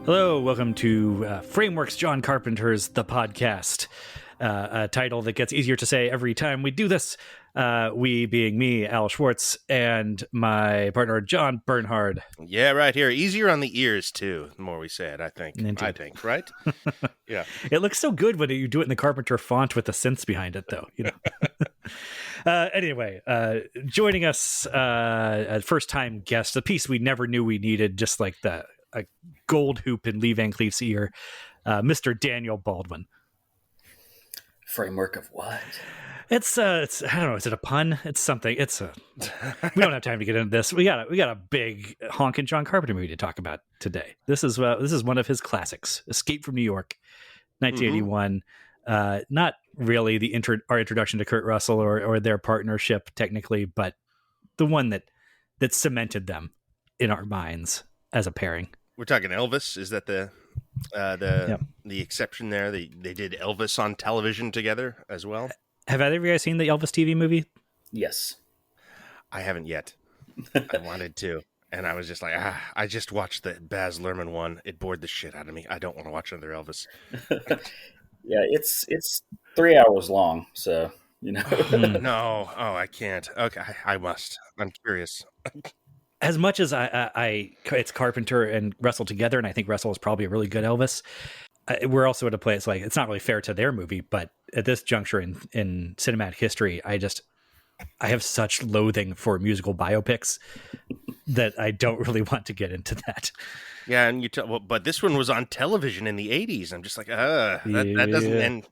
Hello, welcome to Frameworks John Carpenter's The Podcast, a title that gets easier to say every time we do this. We being me, Al Schwartz, and my partner, John Bernhard. Yeah, right here. Easier on the ears, too, the more we say it, I think. Indeed. I think, right? Yeah. It looks so good when you do it in the Carpenter font with the synths behind it, though. You know. Anyway, joining us, a first-time guest, a piece we never knew we needed, just like a gold hoop in Lee Van Cleef's ear, Mr. Daniel Baldwin. Framework of what? It's I don't know. Is it a pun? It's something. We don't have time to get into this. We got a big honkin' John Carpenter movie to talk about today. This is one of his classics, Escape from New York, 1981. Not really our introduction to Kurt Russell or their partnership technically, but the one that cemented them in our minds as a pairing. We're talking Elvis. Is that the exception there? They did Elvis on television together as well. Have either of you guys seen the Elvis TV movie? Yes. I haven't yet. I wanted to. And I was just like, I just watched the Baz Luhrmann one. It bored the shit out of me. I don't want to watch another Elvis. Yeah, it's 3 hours long, so, you know. No. Oh, I can't. Okay, I must. I'm curious. As much as it's Carpenter and Russell together, and I think Russell is probably a really good Elvis, we're also at a place like it's not really fair to their movie, but at this juncture in cinematic history, I have such loathing for musical biopics that I don't really want to get into that. Yeah, and but this one was on television in the 80s. I'm just like, that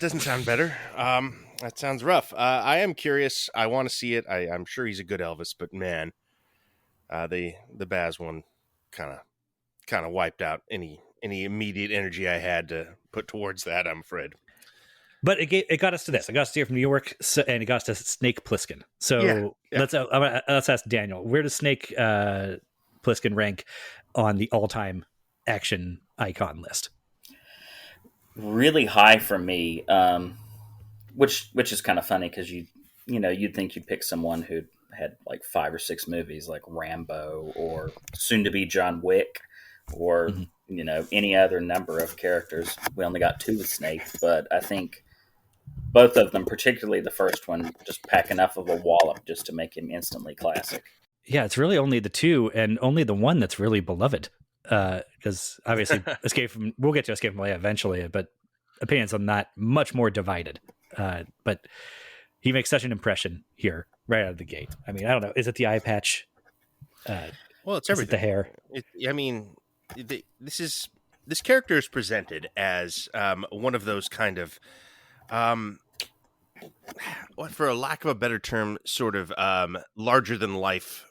doesn't sound better. That sounds rough. I am curious. I want to see it. I'm sure he's a good Elvis, but man, the Baz one kind of wiped out any immediate energy I had to put towards that, I'm afraid. But it got us to this. It got us to here from New York, and it got us to Snake Plissken. So yeah. Let's ask Daniel, where does Snake Plissken rank on the all-time action icon list? Really high for me, which is kind of funny because you'd think you'd pick someone who had like 5 or 6 movies like Rambo or soon to be John Wick or any other number of characters. We only got 2 with Snake, but I think both of them, particularly the first one, just pack enough of a wallop just to make him instantly classic. Yeah, it's really only the 2 and only the one that's really beloved. Because obviously we'll get to Escape from LA eventually, but opinions on that much more divided. But he makes such an impression here right out of the gate. I mean, I don't know. Is it the eye patch? Well, it's everything. Is it the hair? This character is presented as one of those kind of, for a lack of a better term, sort of larger than life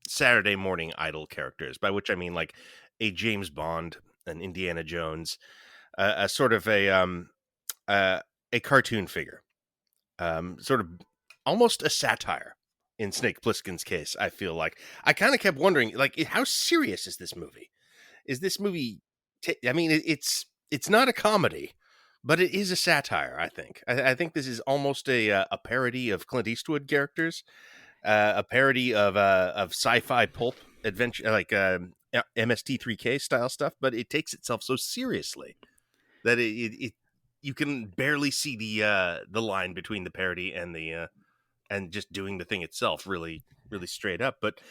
Saturday morning idol characters, by which I mean like a James Bond, an Indiana Jones, a sort of a cartoon figure, sort of almost a satire. In Snake Plissken's case, I feel like I kind of kept wondering, like, how serious is this movie? Is this movie? It's not a comedy, but it is a satire. I think. I think this is almost a parody of Clint Eastwood characters, a parody of sci-fi pulp adventure, like MST3K style stuff. But it takes itself so seriously that it you can barely see the line between the parody and the. And just doing the thing itself really, really straight up. But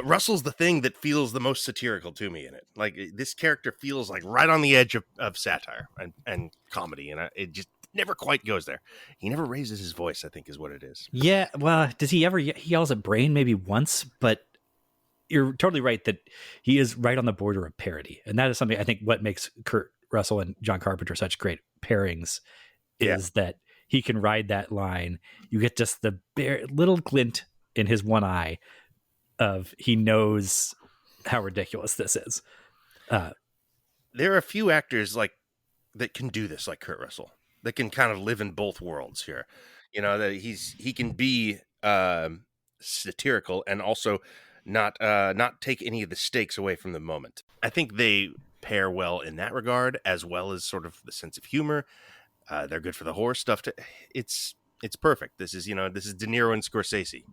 Russell's the thing that feels the most satirical to me in it. Like, this character feels like right on the edge of satire and comedy. And it just never quite goes there. He never raises his voice, I think is what it is. Yeah. Well, does he ever? He yells at Brain maybe once, but you're totally right that he is right on the border of parody. And that is something I think what makes Kurt Russell and John Carpenter such great pairings is that he can ride that line. You get just the bare little glint in his one eye of he knows how ridiculous this is. There are a few actors like that can do this, like Kurt Russell, that can kind of live in both worlds here. You know, that he can be satirical and also not take any of the stakes away from the moment. I think they pair well in that regard, as well as sort of the sense of humor. They're good for the horror stuff. It's perfect. This is De Niro and Scorsese.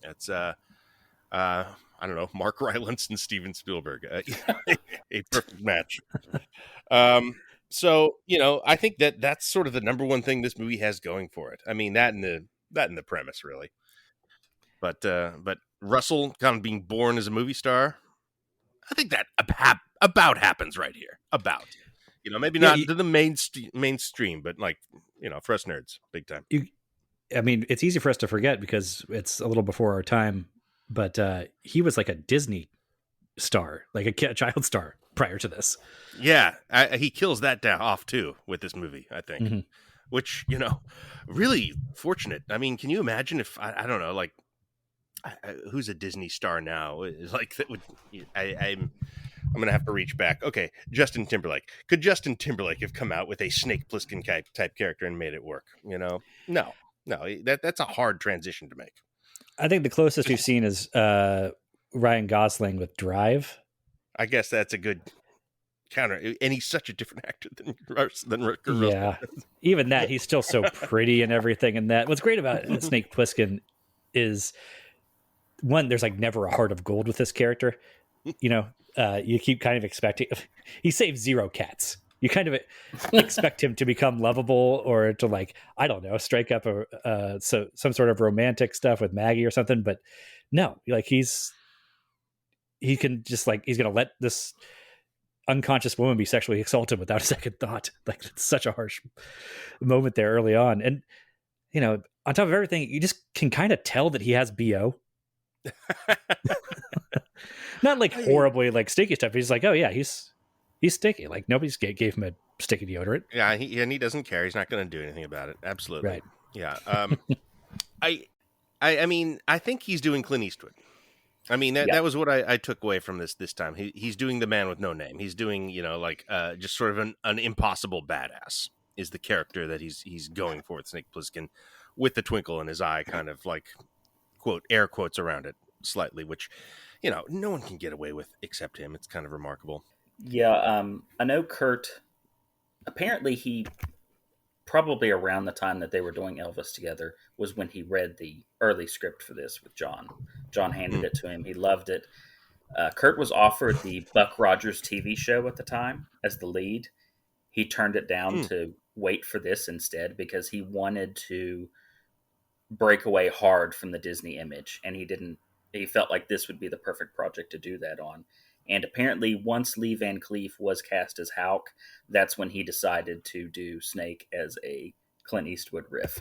It's I don't know, Mark Rylance and Steven Spielberg. A perfect match. So, I think that's sort of the number one thing this movie has going for it. I mean, that and the premise, really. But Russell kind of being born as a movie star, I think that about happens right here. About, maybe not to the mainstream, but like, for us nerds, big time. I mean, it's easy for us to forget because it's a little before our time, but he was like a Disney star, like a child star prior to this. Yeah, he kills that off too with this movie, I think. Mm-hmm. Which, really fortunate. I mean, can you imagine if I don't know, like, who's a Disney star now? Like that would I'm gonna have to reach back. Okay, Justin Timberlake. Could Justin Timberlake have come out with a Snake Plissken type character and made it work? No. That's a hard transition to make. I think the closest we've seen is Ryan Gosling with Drive. I guess that's a good counter, and he's such a different actor than Rutger. Yeah, even that, he's still so pretty and everything. And that what's great about Snake Plissken is, one, there's like never a heart of gold with this character. You keep kind of expecting he saves 0 cats. You kind of expect him to become lovable or to, like, I don't know, strike up some sort of romantic stuff with Maggie or something. But no, like he can just, like, he's going to let this unconscious woman be sexually assaulted without a second thought. Like, it's such a harsh moment there early on. And, on top of everything, you just can kind of tell that he has BO. Not like horribly like sticky stuff. He's like, oh yeah, he's sticky. Like, nobody's gave him a sticky deodorant. Yeah, he doesn't care. He's not going to do anything about it. Absolutely. Right. Yeah. I mean, I think he's doing Clint Eastwood. I mean, that was what I took away from this time. He's doing the man with no name. He's doing, just sort of an impossible badass is the character that he's going for with Snake Plissken, with the twinkle in his eye, kind of like, quote, air quotes around it slightly, which, no one can get away with except him. It's kind of remarkable. Yeah, I know Kurt, apparently he, probably around the time that they were doing Elvis together, was when he read the early script for this with John. John handed it to him. He loved it. Kurt was offered the Buck Rogers TV show at the time as the lead. He turned it down to wait for this instead because he wanted to break away hard from the Disney image, and he felt like this would be the perfect project to do that on. And apparently once Lee Van Cleef was cast as Houck, that's when he decided to do Snake as a Clint Eastwood riff.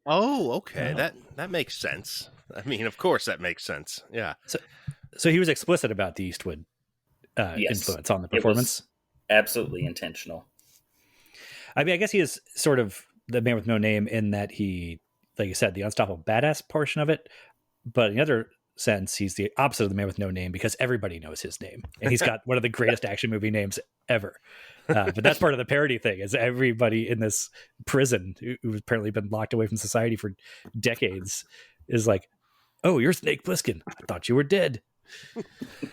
Oh, okay. Wow. That makes sense. I mean, of course that makes sense. Yeah. So he was explicit about the Eastwood influence on the performance? Absolutely intentional. I mean, I guess he is sort of the man with no name in that he, like you said, the unstoppable badass portion of it. But in the other sense, he's the opposite of the man with no name because everybody knows his name. And he's got one of the greatest action movie names ever. But that's part of the parody thing, is everybody in this prison who's apparently been locked away from society for decades is like, oh, you're Snake Plissken. I thought you were dead.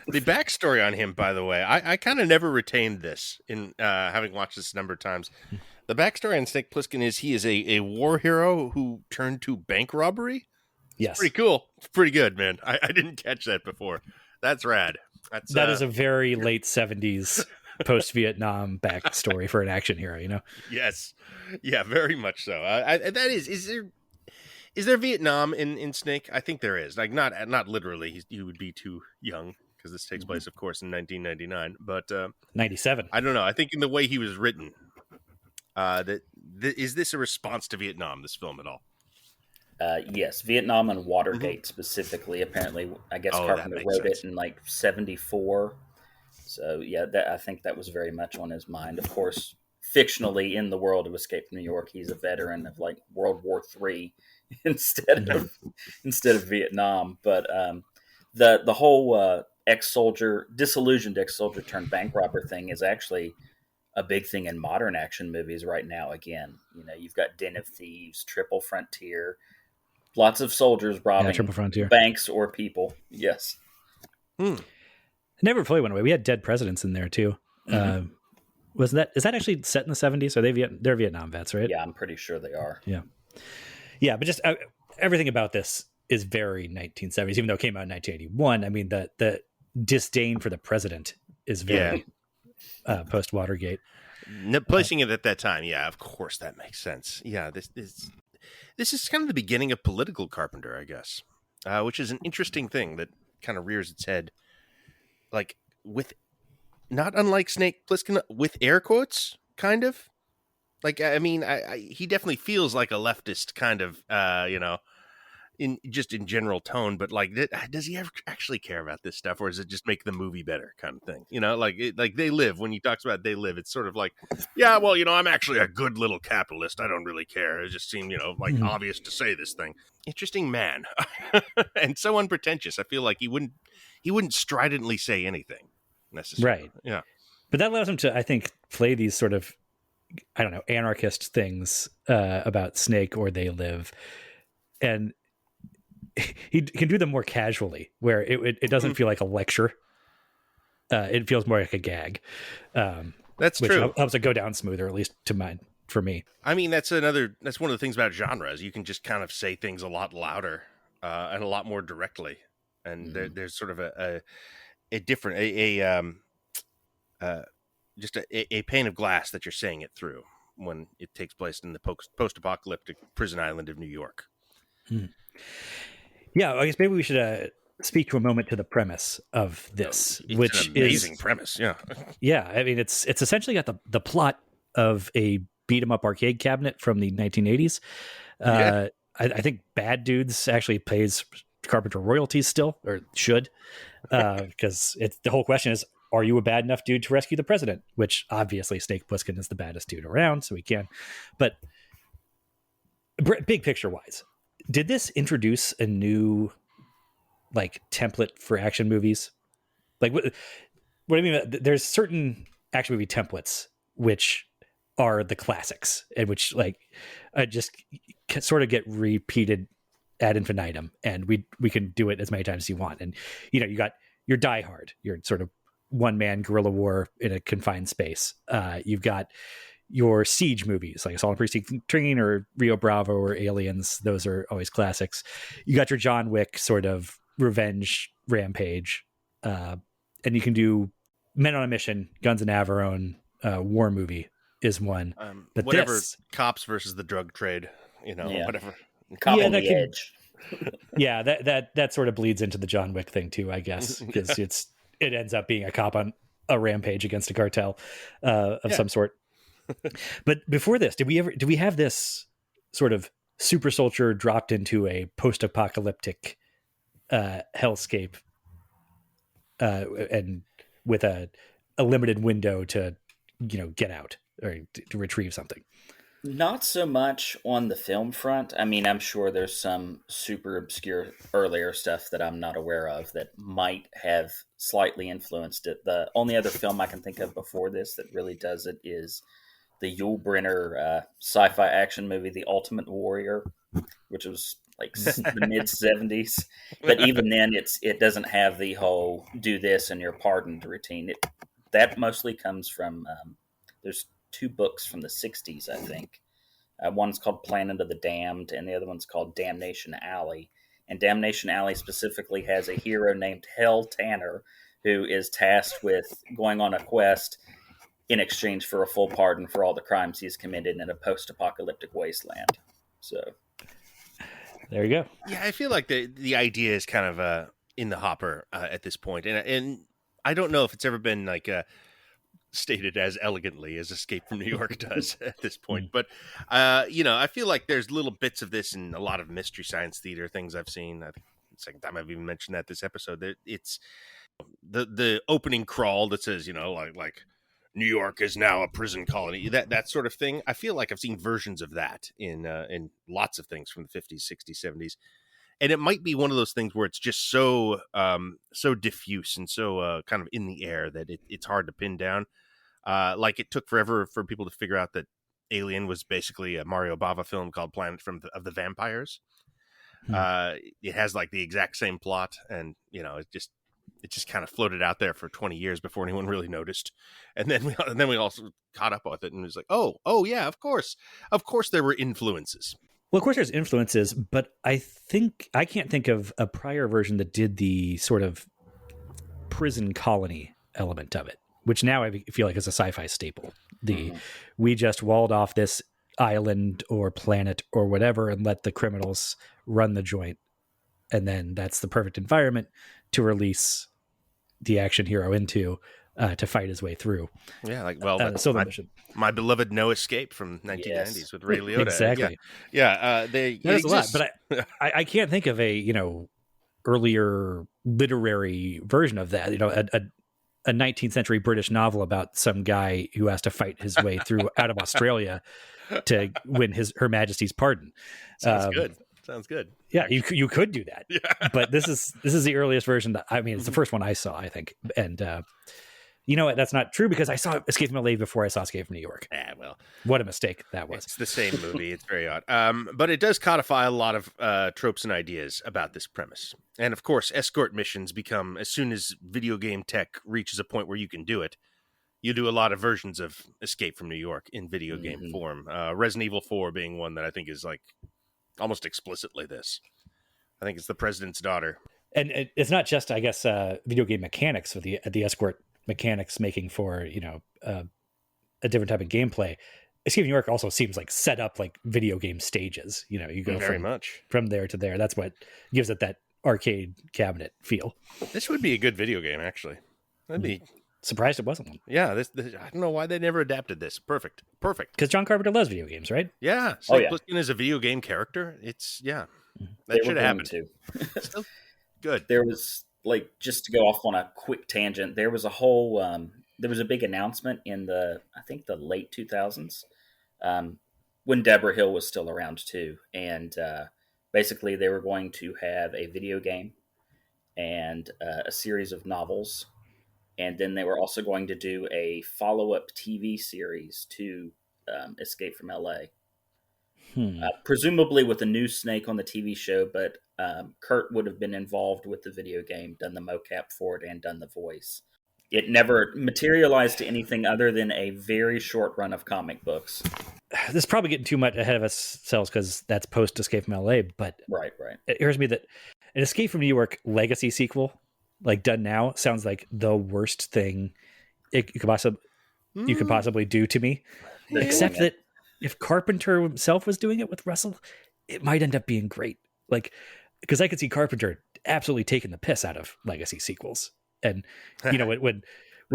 The backstory on him, by the way, I kind of never retained this in having watched this a number of times. The backstory on Snake Plissken is he is a war hero who turned to bank robbery. Yes. It's pretty cool. It's pretty good, man. I didn't catch that before. That's rad. That is a very late 70s post-Vietnam backstory for an action hero, Yes. Yeah, very much so. That is there Vietnam in Snake? I think there is. Like, not literally. He would be too young because this takes place, of course, in 1999. But 97. I don't know. I think in the way he was written, is this a response to Vietnam, this film, at all? Yes, Vietnam and Watergate specifically. Apparently, I guess Carpenter wrote it in like 1974. So yeah, I think that was very much on his mind. Of course, fictionally in the world of Escape from New York, he's a veteran of like World War III instead of Vietnam. But the whole disillusioned ex-soldier turned bank robber thing is actually a big thing in modern action movies right now. Again, you've got Den of Thieves, Triple Frontier. Lots of soldiers robbing banks or people. Yes. Never fully went away. We had Dead Presidents in there too. Mm-hmm. Is that actually set in the 70s? Are they're Vietnam vets, right? Yeah, I'm pretty sure they are. Yeah. But just everything about this is very 1970s, even though it came out in 1981. I mean, the disdain for the president is very post Watergate. Placing it at that time, yeah, of course that makes sense. Yeah, this is kind of the beginning of political Carpenter, I guess, which is an interesting thing that kind of rears its head, like with not unlike Snake Plissken, with air quotes, kind of. Like, I mean, he definitely feels like a leftist kind of, in general tone, but like, does he ever actually care about this stuff, or does it just make the movie better, kind of thing? Like They Live. When he talks about They Live, it's sort of like, yeah, well, I'm actually a good little capitalist. I don't really care. It just seemed, obvious to say this thing. Interesting man, and so unpretentious. I feel like he wouldn't stridently say anything necessarily. Right. Yeah. But that allows him to, I think, play these sort of, I don't know, anarchist things about Snake or They Live, and he can do them more casually, where it doesn't feel like a lecture. It feels more like a gag. That's which true. Helps it go down smoother, at least for me. I mean, that's one of the things about genres. You can just kind of say things a lot louder and a lot more directly, and there's sort of a different just a pane of glass that you're saying it through when it takes place in the post-apocalyptic prison island of New York. Yeah, I guess maybe we should speak to a moment to the premise of this, It's which an amazing premise. Yeah, yeah. I mean, it's essentially got the plot of a beat 'em up arcade cabinet from the 1980s. I think Bad Dudes actually pays Carpenter royalties still, or should, because the whole question is, are you a bad enough dude to rescue the president? Which obviously Snake Plissken is the baddest dude around, so he can. But big picture wise, did this introduce a new template for action movies? Like what I mean, there's certain action movie templates which are the classics, and which just sort of get repeated ad infinitum, and we can do it as many times as you want. And you got your Die Hard, your sort of one man guerrilla war in a confined space. You've got your siege movies like Assault on Precinct 13 or Rio Bravo or Aliens. Those are always classics. You got your John Wick sort of revenge rampage, and you can do Men on a Mission, Guns and Navarone, war movie is one. But whatever, cops versus the drug trade, whatever. Cop on the edge. Yeah, that sort of bleeds into the John Wick thing too, I guess, because it ends up being a cop on a rampage against a cartel of some sort. But before this, do we have this sort of super soldier dropped into a post-apocalyptic hellscape, and with a limited window to get out or to retrieve something? Not so much on the film front. I mean, I'm sure there's some super obscure earlier stuff that I'm not aware of that might have slightly influenced it. The only other film I can think of before this that really does it is the Yul Brynner sci-fi action movie, The Ultimate Warrior, which was like the mid 70s. But even then, it doesn't have the whole do this and you're pardoned routine. That mostly comes from there's two books from the 60s, I think. One's called Planet of the Damned, and the other one's called Damnation Alley. And Damnation Alley specifically has a hero named Hell Tanner, who is tasked with going on a quest in exchange for a full pardon for all the crimes he's committed in a post-apocalyptic wasteland. So there you go. Yeah, I feel like the idea is kind of in the hopper at this point, and I don't know if it's ever been stated as elegantly as Escape from New York does at this point. But, I feel like there's little bits of this in a lot of Mystery Science Theater things I've seen. I think the second time I've even mentioned that this episode. It's the opening crawl that says, like New York is now a prison colony, that sort of thing. I feel like I've seen versions of that in lots of things from the 50s, 60s, 70s. And it might be one of those things where it's just so diffuse and so kind of in the air that it's hard to pin down. Like it took forever for people to figure out that Alien was basically a Mario Bava film called Planet of the Vampires. It has like the exact same plot, and it just kind of floated out there for 20 years before anyone really noticed. And then we also caught up with it and it was like, oh yeah, of course there were influences. Well, of course, there's influences, but I can't think of a prior version that did the sort of prison colony element of it, which now I feel like is a sci-fi staple. We just walled off this island or planet or whatever and let the criminals run the joint, and then that's the perfect environment to release the action hero into to fight his way through. Yeah, like, well, that's my beloved No Escape from 1990s with Ray Liotta. Exactly. Yeah, that is a lot, but I can't think of a earlier literary version of that. A 19th century British novel about some guy who has to fight his way through out of Australia to win Her Majesty's pardon. Sounds good. Sounds good. Yeah, you could do that. Yeah. But this is the earliest version. It's the first one I saw, I think. And you know what? That's not true because I saw Escape from LA before I saw Escape from New York. Well, what a mistake that was. It's the same movie. It's very odd. But it does codify a lot of tropes and ideas about this premise. And of course, escort missions become, as soon as video game tech reaches a point where you can do it, you do a lot of versions of Escape from New York in video game form. Resident Evil 4 being one that I think is like almost explicitly this. I think it's the president's daughter. And it's not just, I guess, video game mechanics with the escort mechanics making for, a different type of gameplay. Escape from New York also seems like set up like video game stages. You go from there to there. That's what gives it that arcade cabinet feel. This would be a good video game, actually. I'd be surprised it wasn't one. Yeah, this I don't know why they never adapted this. Perfect. Because John Carpenter loves video games, right? Yeah. Snake Plissken is a video game character. It's that should have happened too. Still good. There was just to go off on a quick tangent. There was a whole there was a big announcement in the late 2000s when Deborah Hill was still around too, and basically they were going to have a video game and a series of novels. And then they were also going to do a follow-up TV series to Escape from LA. Presumably with a new Snake on the TV show, but Kurt would have been involved with the video game, done the mocap for it, and done the voice. It never materialized to anything other than a very short run of comic books. This is probably getting too much ahead of ourselves because that's post-Escape from LA, but right. It occurs to me that an Escape from New York legacy sequel, like done now, sounds like the worst thing you could possibly do to me. Except that if Carpenter himself was doing it with Russell, it might end up being great. Like, because I could see Carpenter absolutely taking the piss out of legacy sequels. And when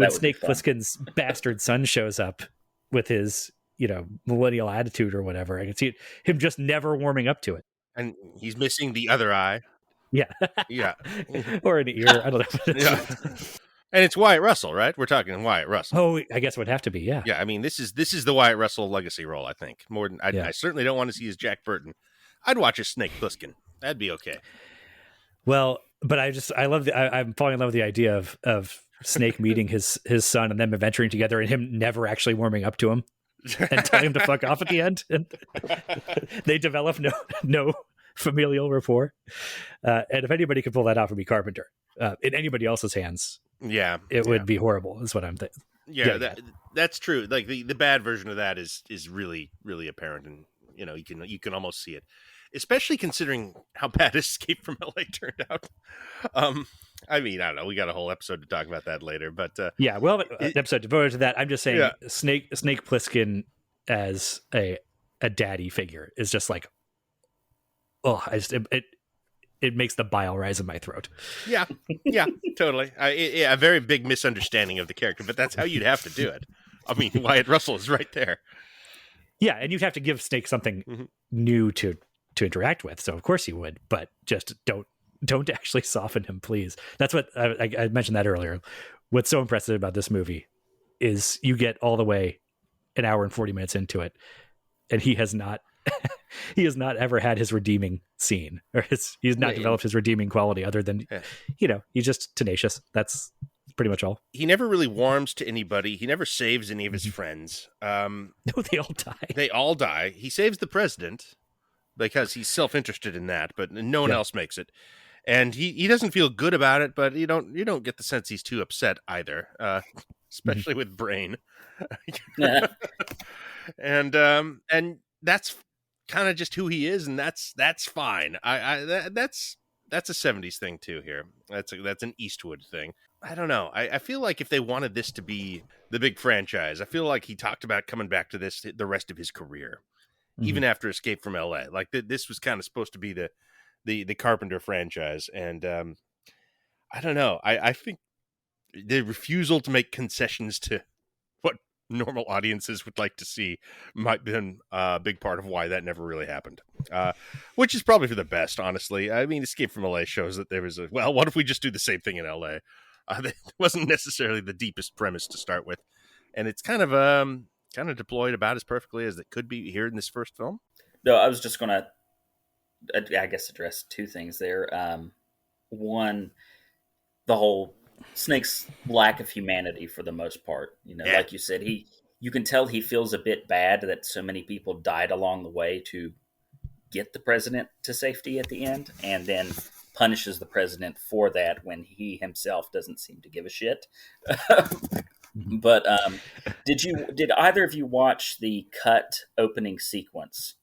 Snake Plissken's bastard son shows up with his millennial attitude or whatever, I can see him just never warming up to it. And he's missing the other eye. Yeah. Yeah. Or an ear. I don't know. Yeah. And it's Wyatt Russell, right? We're talking Wyatt Russell. Oh, I guess it would have to be, yeah. Yeah, I mean, this is the Wyatt Russell legacy role, I think. More than I certainly don't want to see his Jack Burton. I'd watch a Snake Plissken. That'd be okay. Well, but I'm falling in love with the idea of Snake meeting his son and them adventuring together and him never actually warming up to him and telling him to fuck off at the end. And they develop no familial rapport. And if anybody could pull that off, it would be Carpenter. In anybody else's hands, it would be horrible, is what I'm thinking. Yeah, that's true. Like the bad version of that is really, really apparent, and you can almost see it, especially considering how bad Escape from LA turned out. I mean, I don't know. We got a whole episode to talk about that later, but we'll have an episode devoted to that. I'm just saying, Snake Plissken as a daddy figure is just like, it makes the bile rise in my throat. Yeah, totally. A very big misunderstanding of the character, but that's how you'd have to do it. I mean, Wyatt Russell is right there. Yeah, and you'd have to give Snake something new to interact with. So of course you would, but just don't actually soften him, please. That's what I mentioned that earlier. What's so impressive about this movie is you get all the way an hour and 40 minutes into it, and he has not ever had his redeeming scene, or he's not developed his redeeming quality other than he's just tenacious. That's pretty much all. He never really warms to anybody. He never saves any of his friends. No, they all die. They all die. He saves the president because he's self-interested in that, but no one else makes it. And he doesn't feel good about it, but you don't get the sense he's too upset either, especially with Brain. And that's kind of just who he is, and that's fine. That's a 70s thing too here. That's an Eastwood thing. I don't know. I feel like if they wanted this to be the big franchise, I feel like he talked about coming back to this the rest of his career, even after Escape from LA. Like this was kind of supposed to be the Carpenter franchise, and I don't know. I think the refusal to make concessions to what normal audiences would like to see might have been a big part of why that never really happened, which is probably for the best, honestly. I mean, Escape from LA shows that there was what if we just do the same thing in LA? It wasn't necessarily the deepest premise to start with, and it's kind of deployed about as perfectly as it could be here in this first film. No, I was just going to, I guess, address two things there. One, the whole Snake's lack of humanity for the most part. Like you said, you can tell he feels a bit bad that so many people died along the way to get the president to safety at the end, and then punishes the president for that when he himself doesn't seem to give a shit. But did either of you watch the cut opening sequence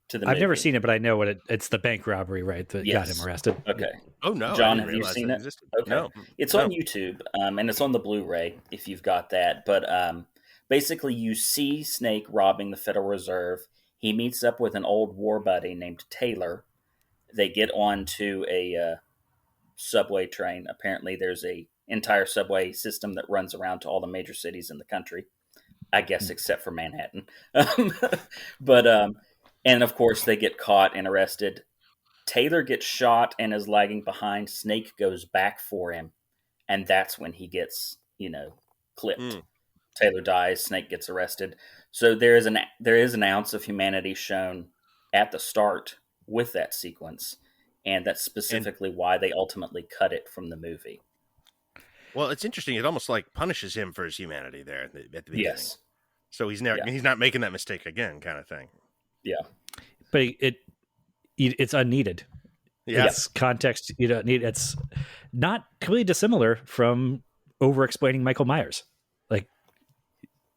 to the movie? I've never seen it, but I know what it's the bank robbery, right? That got him arrested. Okay. Oh no, John, have you seen it? Okay. No. It's on YouTube, and it's on the Blu-ray if you've got that. But basically, you see Snake robbing the Federal Reserve. He meets up with an old war buddy named Taylor. They get onto a subway train. Apparently, there's a entire subway system that runs around to all the major cities in the country, I guess, except for Manhattan. But and of course, they get caught and arrested. Taylor gets shot and is lagging behind. Snake goes back for him, and that's when he gets, clipped. Taylor dies. Snake gets arrested. So there is an ounce of humanity shown at the start with that sequence, and that's specifically why they ultimately cut it from the movie. Well, it's interesting. It almost like punishes him for his humanity there at the beginning. Yes. So he's not making that mistake again, kind of thing. Yeah. But it's unneeded. Yeah. It's context you don't need. It's not completely dissimilar from over-explaining Michael Myers. Like,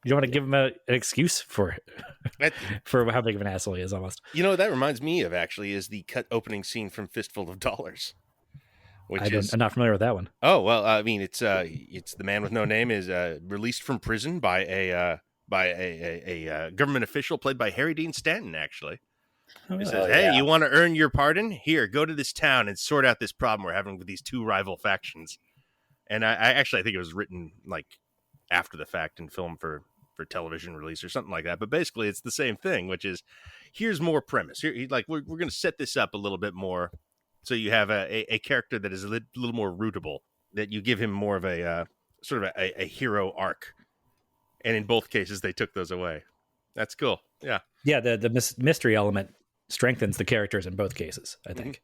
you don't want to give him an excuse for how big of an asshole he is, almost. That reminds me of, actually, is the cut opening scene from Fistful of Dollars. I'm not familiar with that one. Oh, well, I mean, it's the man with no name is released from prison by a government official played by Harry Dean Stanton, actually. Oh, He says, hey, you want to earn your pardon? Here, go to this town and sort out this problem we're having with these two rival factions. And I think it was written like after the fact in film for television release or something like that. But basically, it's the same thing, which is here's more premise. Here, we're going to set this up a little bit more, so you have a character that is a little more rootable. That you give him more of a sort of a hero arc. And in both cases, they took those away. That's cool. Yeah. Yeah, the mystery element strengthens the characters in both cases, I think.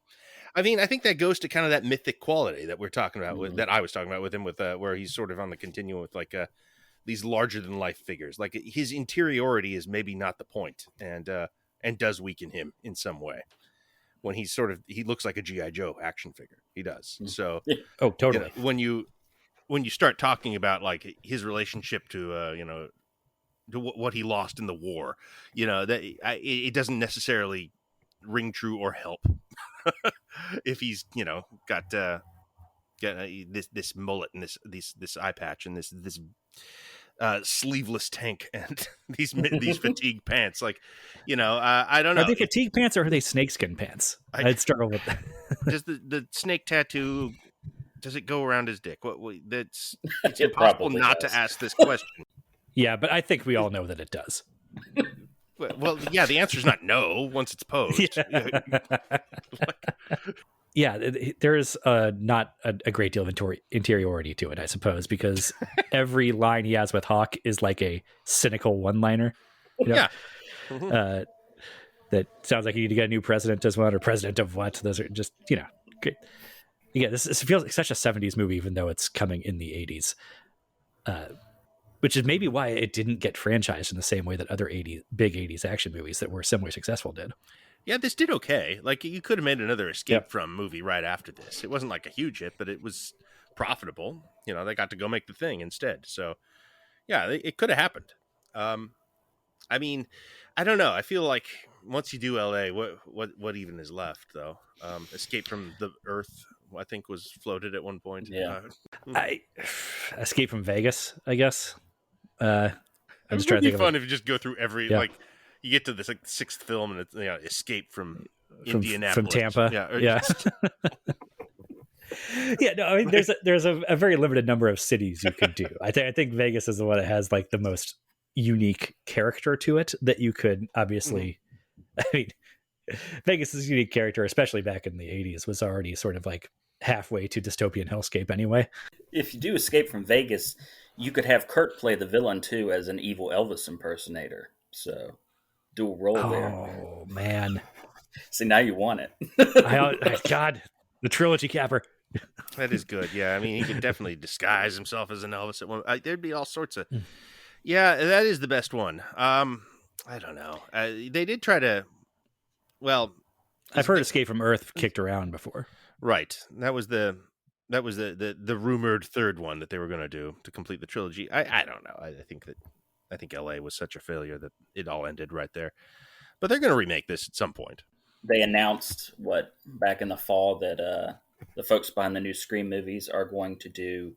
I mean, I think that goes to kind of that mythic quality that we're talking about that I was talking about with him, with where he's sort of on the continuum with these larger than life figures. Like his interiority is maybe not the point, and does weaken him in some way. When he looks like a G.I. Joe action figure. He does. So, oh, totally. When you start talking about like his relationship to to what he lost in the war, it doesn't necessarily ring true or help if he's got this mullet and this eye patch and this sleeveless tank and these fatigue pants. Like, I don't know. Are they fatigue pants or are they snakeskin pants? I'd struggle with that. Does the snake tattoo, does it go around his dick? It's It impossible not does. to ask this question. Yeah, but I think we all know that it does. Well, yeah, the answer is not no once it's posed. Yeah, there is not a great deal of interiority to it, I suppose, because every line he has with Hawk is like a cynical one-liner. Yeah. That sounds like you need to get a new president as well, or president of what. Those are just, great. Yeah, this feels like such a 70s movie, even though it's coming in the 80s. Which is maybe why it didn't get franchised in the same way that other big 80s action movies that were similarly successful did. Yeah, this did okay. Like, you could have made another Escape from movie right after this. It wasn't like a huge hit, but it was profitable. They got to go make the thing instead. So, yeah, it could have happened. I mean, I don't know. I feel like once you do LA, what even is left though? Escape from the Earth, I think, was floated at one point. Yeah. I Escape from Vegas, I guess. I'm It just would trying to be think fun of if you just go through every Yeah. like you get to this like sixth film and it's Escape from from Indianapolis, Tampa. Yeah, Yeah. Yeah, no, I mean, there's a very limited number of cities you could do. I think Vegas is the one that has like the most unique character to it that you could obviously. I mean, Vegas's unique character, especially back in the '80s, was already sort of like halfway to dystopian hellscape anyway. If you do Escape from Vegas, you could have Kurt play the villain too as an evil Elvis impersonator. So dual role there. Oh man, See, now you want it. God, the trilogy capper. That is good. Yeah, I mean, he could definitely disguise himself as an Elvis at one. There'd be all sorts of. Yeah, that is the best one. I don't know. They did try to. Well, I've heard Escape from Earth kicked around before. Right. That was the rumored third one that they were going to do to complete the trilogy. I don't know. I think LA was such a failure that it all ended right there. But they're going to remake this at some point. They announced back in the fall that the folks behind the new Scream movies are going to do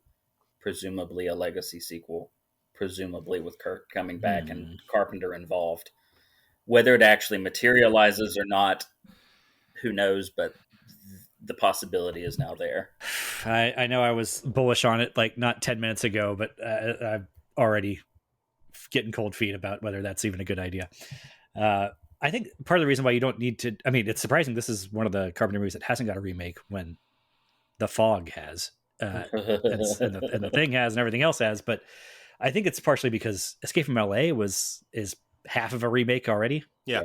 presumably a legacy sequel, presumably with Kurt coming back and Carpenter involved. Whether it actually materializes or not, who knows, but the possibility is now there. I know I was bullish on it like not 10 minutes ago, but I'm already getting cold feet about whether that's even a good idea. I think part of the reason why you don't need to, I mean, it's surprising this is one of the Carpenter movies that hasn't got a remake when The Fog has, and the Thing has, and everything else has, but I think it's partially because Escape from LA is half of a remake already. Yeah.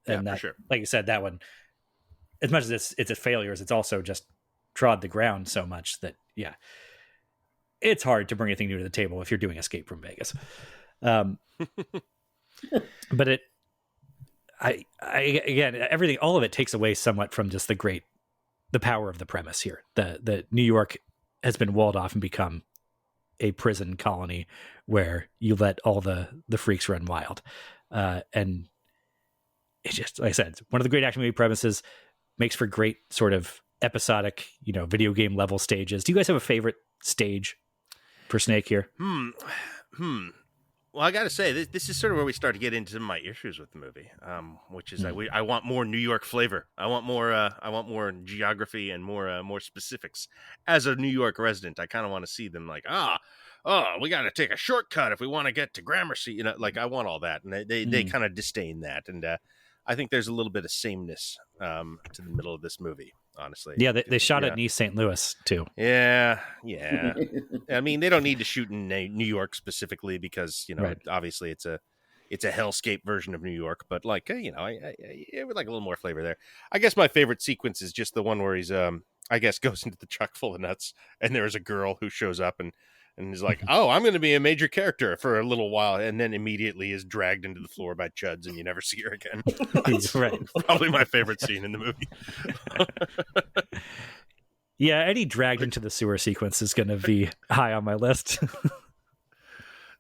And for sure. Like you said, that one, as much as it's a failure, it's also just trod the ground so much that, yeah, it's hard to bring anything new to the table if you're doing Escape from Vegas. But again, everything, all of it takes away somewhat from just the power of the premise here. The New York has been walled off and become a prison colony where you let all the freaks run wild. And it's just, like I said, it's one of the great action movie premises, makes for great sort of episodic, video game level stages. Do you guys have a favorite stage for Snake here? Well, I got to say, this is sort of where we start to get into my issues with the movie, which is I want more New York flavor. I want more geography and more specifics. As a New York resident, I kind of want to see them like, we got to take a shortcut if we want to get to Gramercy. Like I want all that, and they kind of disdain that. And I think there's a little bit of sameness to the middle of this movie. Honestly, yeah, they shot it in East St. Louis too. Yeah. I mean, they don't need to shoot in New York specifically because right. Obviously it's a hellscape version of New York, but like I would like a little more flavor there. I guess my favorite sequence is just the one where he's I guess goes into the truck full of nuts, and there's a girl who shows up and is like, oh, I'm going to be a major character for a little while, and then immediately is dragged into the floor by chuds, and you never see her again. That's right. Probably my favorite scene in the movie. Yeah, any dragged into the sewer sequence is going to be high on my list.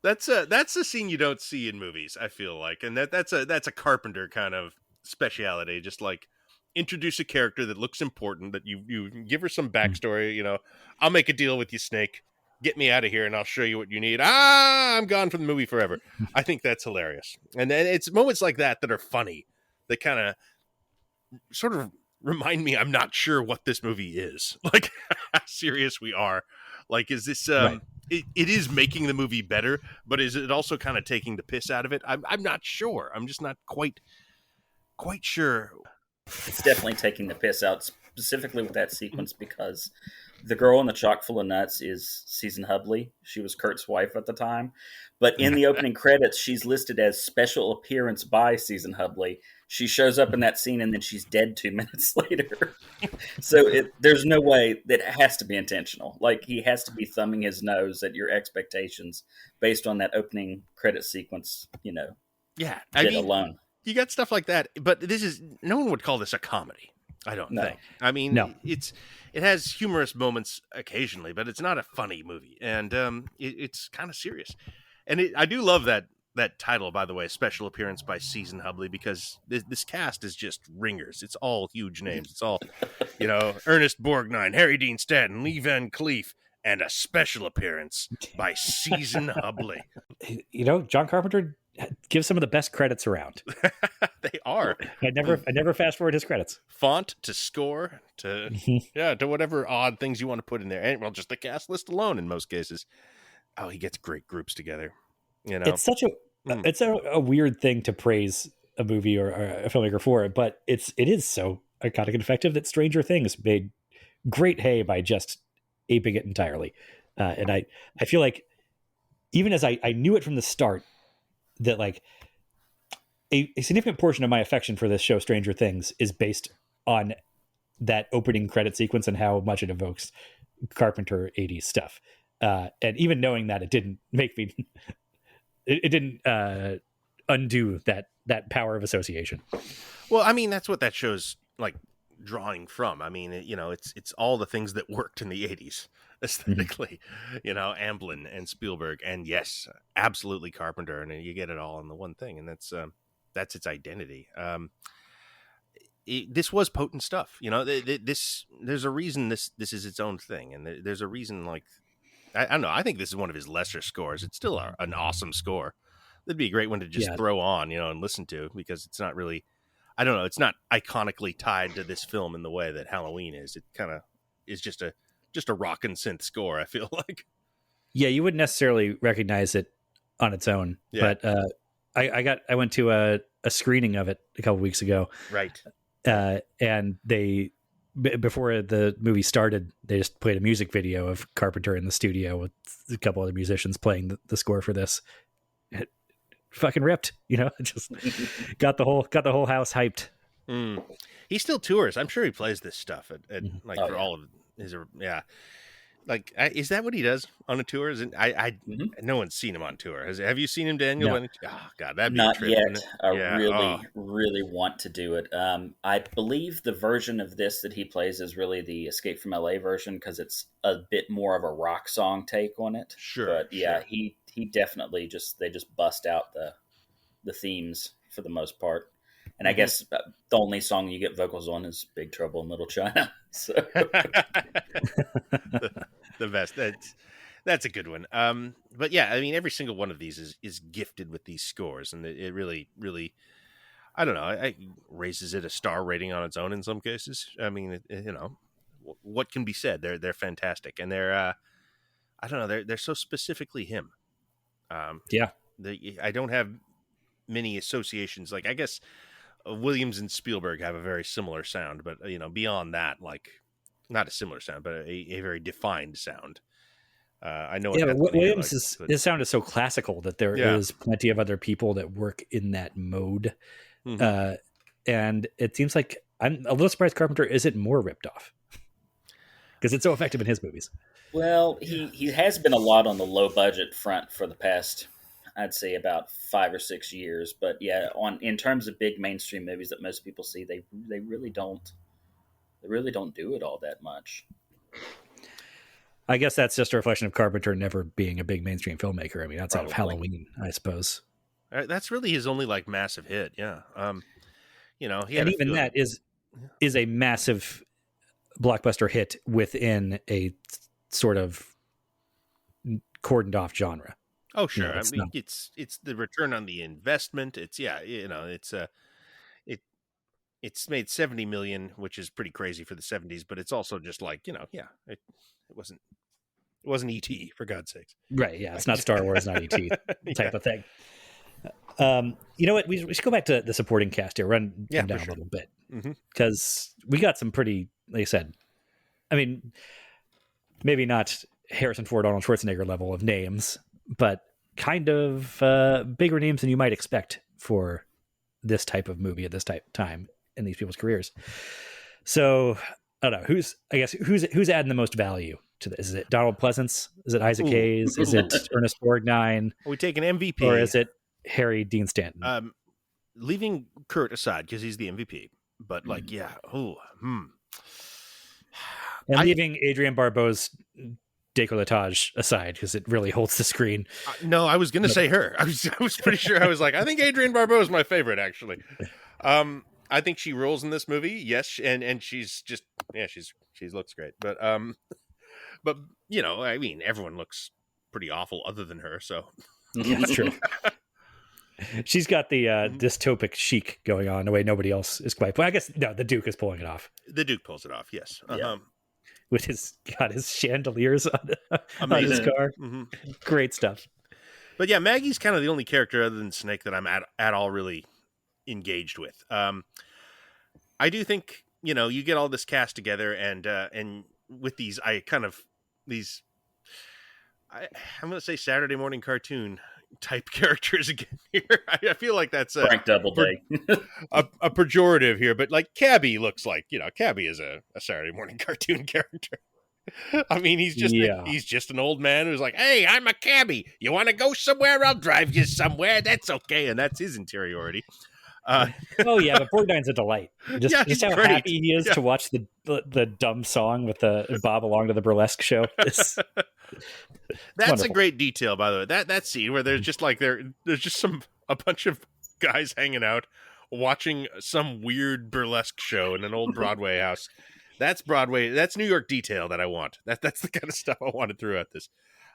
That's a scene you don't see in movies, I feel like, and that's a Carpenter kind of speciality. Just like introduce a character that looks important, that you give her some backstory. I'll make a deal with you, Snake. Get me out of here and I'll show you what you need. I'm gone from the movie forever. I think that's hilarious. And it's moments like that are funny, that kind of sort of remind me I'm not sure what this movie is. Like how serious we are. Like, is this right. it is making the movie better, but is it also kind of taking the piss out of it? I'm not sure. I'm just not quite sure. It's definitely taking the piss out, specifically with that sequence, because the girl in the chock full of nuts is Susan Hubley. She was Kurt's wife at the time. But in the opening credits, she's listed as special appearance by Susan Hubley. She shows up in that scene and then she's dead 2 minutes later. So there's no way that it has to be intentional. Like, he has to be thumbing his nose at your expectations based on that opening credit sequence, Yeah. alone. You got stuff like that, but no one would call this a comedy. I don't think. I mean, no. It has humorous moments occasionally, but it's not a funny movie, and it's kind of serious. And I do love that that title, by the way, special appearance by Season Hubley, because this cast is just ringers. It's all huge names. It's all, Ernest Borgnine, Harry Dean Stanton, Lee Van Cleef, and a special appearance by Season Hubley. John Carpenter gives some of the best credits around. They are. I never fast forward his credits. Font to score to to whatever odd things you want to put in there. And well, just the cast list alone in most cases. Oh, he gets great groups together. It's such it's a weird thing to praise a movie or a filmmaker for, but it is so iconic and effective that Stranger Things made great hay by just aping it entirely. And I feel like even as I knew it from the start that like a significant portion of my affection for this show, Stranger Things, is based on that opening credit sequence and how much it evokes Carpenter 80s stuff. And even knowing that, it didn't make me, it didn't undo that power of association. Well, I mean, that's what that show's like drawing from. I mean, it's all the things that worked in the 80s aesthetically, Amblin and Spielberg, and yes, absolutely Carpenter, and you get it all in the one thing, and that's its identity. This was potent stuff, there's a reason this is its own thing, and there's a reason, like, I don't know, I think this is one of his lesser scores. It's still an awesome score. It'd be a great one to just throw on, and listen to, because it's not really, I don't know, it's not iconically tied to this film in the way that Halloween is. It kind of is just a rock and synth score, I feel like. Yeah, you wouldn't necessarily recognize it on its own, but I went to a screening of it a couple weeks ago, right? And they, before the movie started, they just played a music video of Carpenter in the studio with a couple other musicians playing the score for this. It fucking ripped, just got the whole house hyped. He still tours. I'm sure he plays this stuff at for all of his, like, is that what he does on a tour? Is it, no one's seen him on tour. Have you seen him, Daniel? No. Oh God, that'd be not a trip, yet. I really want to do it. I believe the version of this that he plays is really the Escape from LA version, because it's a bit more of a rock song take on it. Sure, but yeah, he definitely they just bust out the themes for the most part. And I guess the only song you get vocals on is Big Trouble in Little China. So. the best. That's a good one. But yeah, I mean, every single one of these is gifted with these scores, and it really, really, I don't know, it raises it a star rating on its own in some cases. I mean, what can be said? They're fantastic, and they're I don't know, they're so specifically him. I don't have many associations. Like, I guess Williams and Spielberg have a very similar sound, but beyond that, like, not a similar sound, but a very defined sound. I know. Yeah, but Williams' his sound is so classical that there is plenty of other people that work in that mode, and it seems like I'm a little surprised Carpenter isn't more ripped off, because it's so effective in his movies. Well, he has been a lot on the low budget front for the past, I'd say, about 5 or 6 years. But yeah, in terms of big mainstream movies that most people see, they really don't do it all that much. I guess that's just a reflection of Carpenter never being a big mainstream filmmaker. I mean, outside of Halloween, I suppose. That's really his only like massive hit. Yeah. He had, and even that is a massive blockbuster hit within a sort of cordoned off genre. Oh, sure. I mean, it's the return on the investment. It's it's made 70 million, which is pretty crazy for the 70s, but it's also just like, it wasn't E.T., for God's sakes. Right. Yeah. It's not Star Wars, not E.T. type of thing. You know what? We should go back to the supporting cast here, run them down a little bit, because we got some pretty, like I said, I mean, maybe not Harrison Ford, Arnold Schwarzenegger level of names, but kind of bigger names than you might expect for this type of movie at this time in these people's careers. So I don't know who's adding the most value to this. Is it Donald Pleasance? Is it Isaac Hayes? Is it Ernest Borgnine? Are we taking MVP, or is it Harry Dean Stanton? Leaving Kurt aside because he's the MVP, but and leaving Adrienne Barbeau's décolletage aside, because it really holds the screen. No, I was going to say her. I was pretty sure. I was like, I think Adrienne Barbeau is my favorite, actually. I think she rules in this movie. Yes, and she's just she looks great. But you know, I mean, everyone looks pretty awful other than her. So That's true. She's got the dystopic chic going on in a way nobody else is quite. Well, I guess no, the Duke is pulling it off. The Duke pulls it off. Yes. Yeah. With his chandeliers on his car. Mm-hmm. Great stuff. But yeah, Maggie's kind of the only character other than Snake that I'm at all really engaged with. I do think, you know, you get all this cast together and with these, I'm going to say Saturday morning cartoon type characters again here. I feel like that's Frank Doubleday. a pejorative here, but like Cabby looks like, you know, Cabby is a Saturday morning cartoon character. I mean, he's just an old man who's like, hey, I'm a cabbie. You want to go somewhere? I'll drive you somewhere. That's okay. And that's his interiority. Oh yeah, but Borgnine's a delight. Just how great. happy he is to watch the dumb song with the Bob along to the burlesque show. That's wonderful. A great detail, by the way. That scene where there's just like there's just a bunch of guys hanging out watching some weird burlesque show in an old Broadway house. That's Broadway. That's New York detail that I want. That's the kind of stuff I wanted throughout this.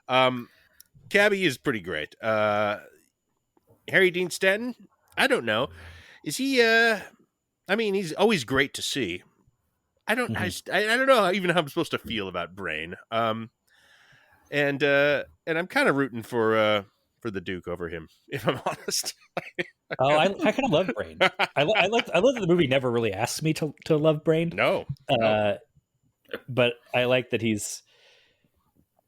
Cabby is pretty great. Harry Dean Stanton, I don't know. Is he? I mean, he's always great to see. I don't. Mm-hmm. I don't know even how I'm supposed to feel about Brain. And I'm kind of rooting for the Duke over him, if I'm honest. I kind of love Brain. I love that the movie never really asks me to love Brain. No. But I like that he's,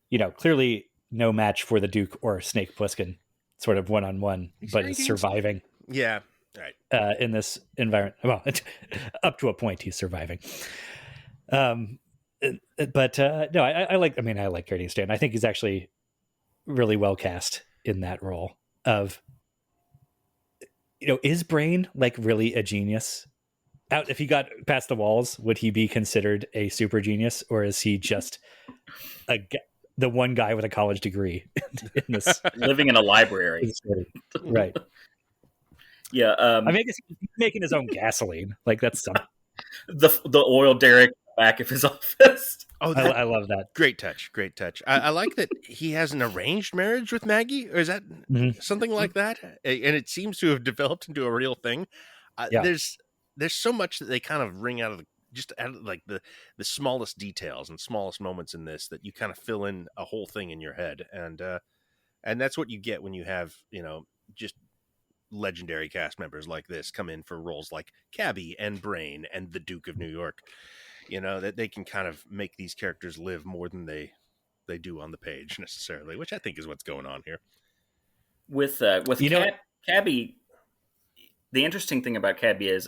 you know, clearly no match for the Duke or Snake Plissken, sort of one-on-one, but is surviving. Yeah, right. In this environment, well, up to a point, he's surviving. But no, I like Harry Dean Stanton. I think he's actually really well cast in that role of, you know, is Brain like really a genius? Out if he got past the walls, would he be considered a super genius, or is he just the one guy with a college degree in this living in a library? Right. Yeah. I mean, I guess he's making his own gasoline. Like that's something. The oil derrick back of his office. Oh, I love that. Great touch. I like that he has an arranged marriage with Maggie, or is that something like that? And it seems to have developed into a real thing. Yeah. There's so much that they kind of wring out of like the smallest details and smallest moments in this that you kind of fill in a whole thing in your head, and that's what you get when you have, you know, just legendary cast members like this come in for roles like Cabby and Brain and the Duke of New York. You know, that they can kind of make these characters live more than they do on the page necessarily, which I think is what's going on here. With Cabby, the interesting thing about Cabby is,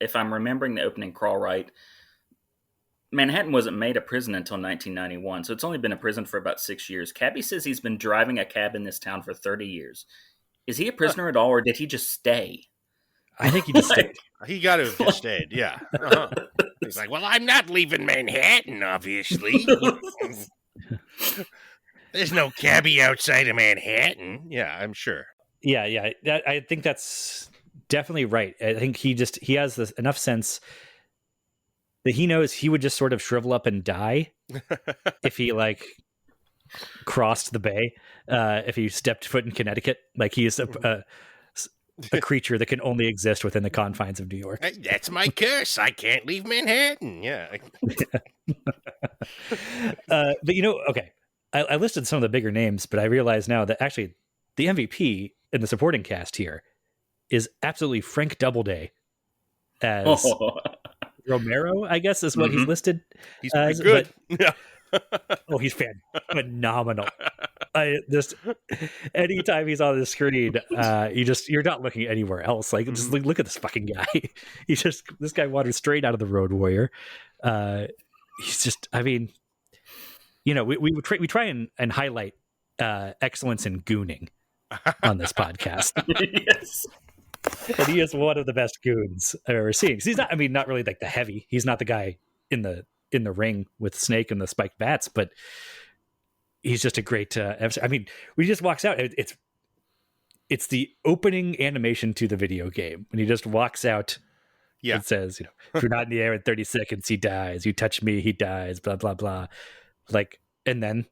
if I'm remembering the opening crawl right, Manhattan wasn't made a prison until 1991, so it's only been a prison for about 6 years. Cabby says he's been driving a cab in this town for 30 years. Is he a prisoner at all, or did he just stay? I think he just stayed. He got to have just stayed, yeah. Uh-huh. He's like, well, I'm not leaving Manhattan, obviously. There's no cabbie outside of Manhattan. Yeah, I'm sure. Yeah. I think that's definitely right. I think he has enough sense that he knows he would just sort of shrivel up and die if he like crossed the bay. If he stepped foot in Connecticut, like he is a creature that can only exist within the confines of New York. That's my curse. I can't leave Manhattan. Yeah. But you know, okay, I listed some of the bigger names, but I realize now that actually the MVP in the supporting cast here is absolutely Frank Doubleday as Romero, I guess is what he's listed. He's pretty good. Yeah. Oh, he's phenomenal. Anytime he's on the screen, you're not looking anywhere else. Like, just look at this fucking guy. This guy wandered straight out of the Road Warrior. He's just, I mean, you know, we try and highlight excellence in gooning on this podcast. Yes. And he is one of the best goons I've ever seen. He's not, I mean, not really like the heavy. He's not the guy in the ring with Snake and the spiked bats, but he's just a great. I mean, when he just walks out, it's the opening animation to the video game when he just walks out. Yeah. It says, if you're not in the air in 30 seconds, he dies. You touch me, he dies. Blah blah blah. Like, and then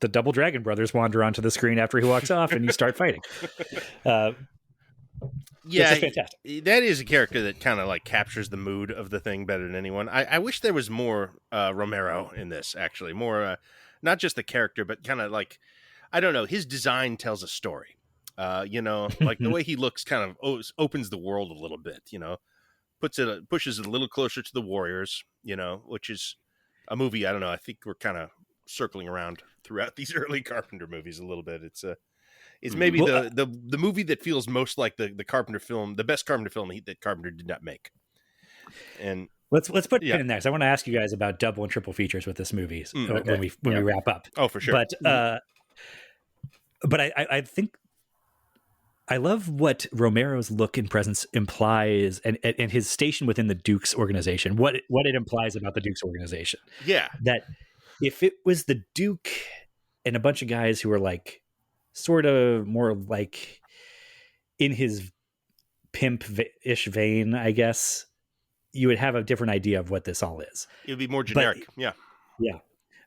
the Double Dragon brothers wander onto the screen after he walks off, and you start fighting. Yeah, it's fantastic. That is a character that kind of like captures the mood of the thing better than anyone. I wish there was more Romero in this, actually. More, not just the character, but kind of like, I don't know, his design tells a story. Like the way he looks kind of opens the world a little bit, pushes it a little closer to the Warriors, which is a movie, I don't know, I think we're kind of circling around throughout these early Carpenter movies a little bit. It's maybe the movie that feels most like the Carpenter film, the best Carpenter film that Carpenter did not make. And let's put pin in there. So I want to ask you guys about double and triple features with this movie when we wrap up. Oh, for sure. But I think I love what Romero's look and presence implies, and his station within the Duke's organization. What it implies about the Duke's organization. Yeah, that if it was the Duke and a bunch of guys who were like sort of more like in his pimp-ish vein, I guess, you would have a different idea of what this all is. It would be more generic. Yeah.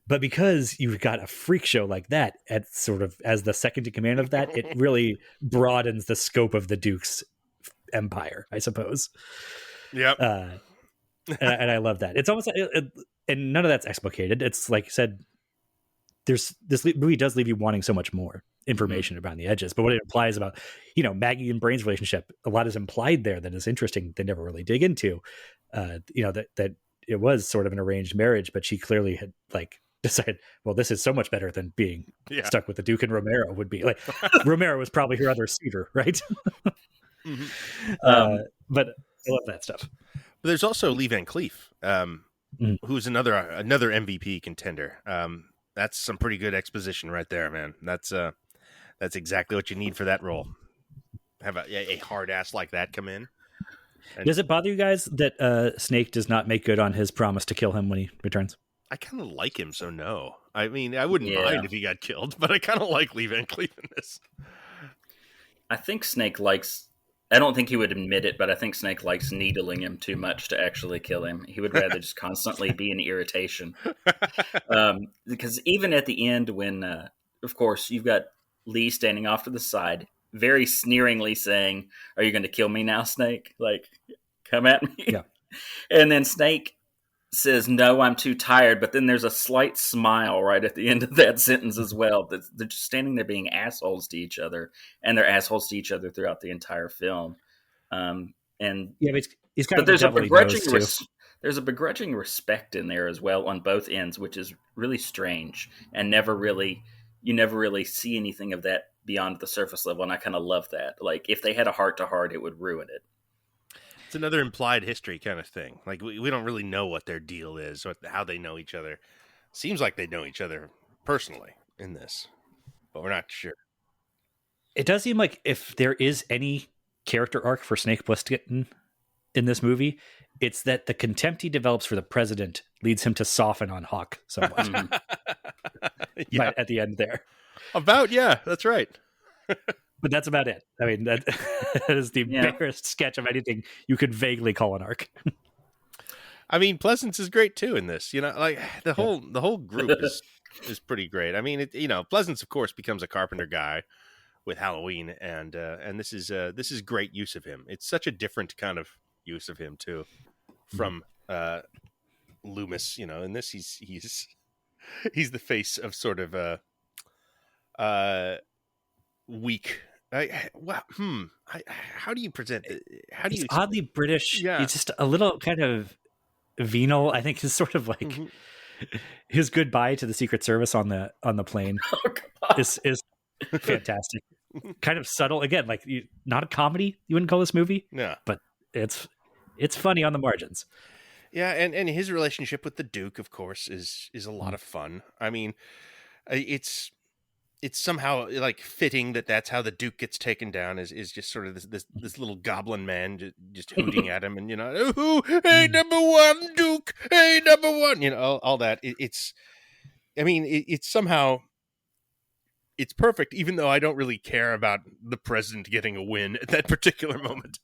But because you've got a freak show like that at sort of as the second in command of that, it really broadens the scope of the Duke's empire, I suppose. Yep. And I love that. It's almost and none of that's explicated. It's like I said, this movie does leave you wanting so much more information around the edges, but what it implies about, Maggie and Brain's relationship, a lot is implied there that is interesting. They never really dig into, that it was sort of an arranged marriage, but she clearly had like decided, well, this is so much better than being stuck with the Duke, and Romero would be like, Romero was probably her other suitor. Right. But I love that stuff. But there's also Lee Van Cleef, who's another MVP contender. That's some pretty good exposition right there, man. That's exactly what you need for that role. Have a hard ass like that come in. Does it bother you guys that Snake does not make good on his promise to kill him when he returns? I kind of like him, so no. I mean, I wouldn't mind if he got killed, but I kind of like Lee Van Cleef in this. I think Snake likes... I don't think he would admit it, but I think Snake likes needling him too much to actually kill him. He would rather just constantly be an irritation. Because even at the end when, of course, you've got Lee standing off to the side, very sneeringly saying, "Are you going to kill me now, Snake? Like, come at me." Yeah. And then Snake says, "No, I'm too tired." But then there's a slight smile right at the end of that sentence as well. They're just standing there being assholes to each other, and they're assholes to each other throughout the entire film. And yeah, but he's kind of there's a begrudging respect in there as well on both ends, which is really strange, and you never really see anything of that beyond the surface level. And I kind of love that. Like, if they had a heart to heart, it would ruin it. It's another implied history kind of thing. Like, we don't really know what their deal is, or how they know each other. Seems like they know each other personally in this, but we're not sure. It does seem like if there is any character arc for Snake Plissken in this movie, it's that the contempt he develops for the president leads him to soften on Hawk somewhat. Yeah. At the end there. That's right. But that's about it. I mean, that is the barest sketch of anything you could vaguely call an arc. I mean, Pleasance is great too in this. Like the whole group is pretty great. I mean, Pleasance of course becomes a Carpenter guy with Halloween, and this is great use of him. It's such a different kind of use of him too from Loomis. In this he's the face of sort of weak. How do you present it? He's oddly British. Yeah. He's just a little kind of venal. I think is sort of like his goodbye to the Secret Service on the plane is fantastic. Kind of subtle. Again, like not a comedy. You wouldn't call this movie. No, but it's funny on the margins. Yeah, and his relationship with the Duke, of course, is a lot of fun. I mean, it's somehow like fitting that's how the Duke gets taken down is just sort of this little goblin man just hooting at him, and hey, number one, Duke, hey, number one, all that. It's somehow it's perfect, even though I don't really care about the president getting a win at that particular moment.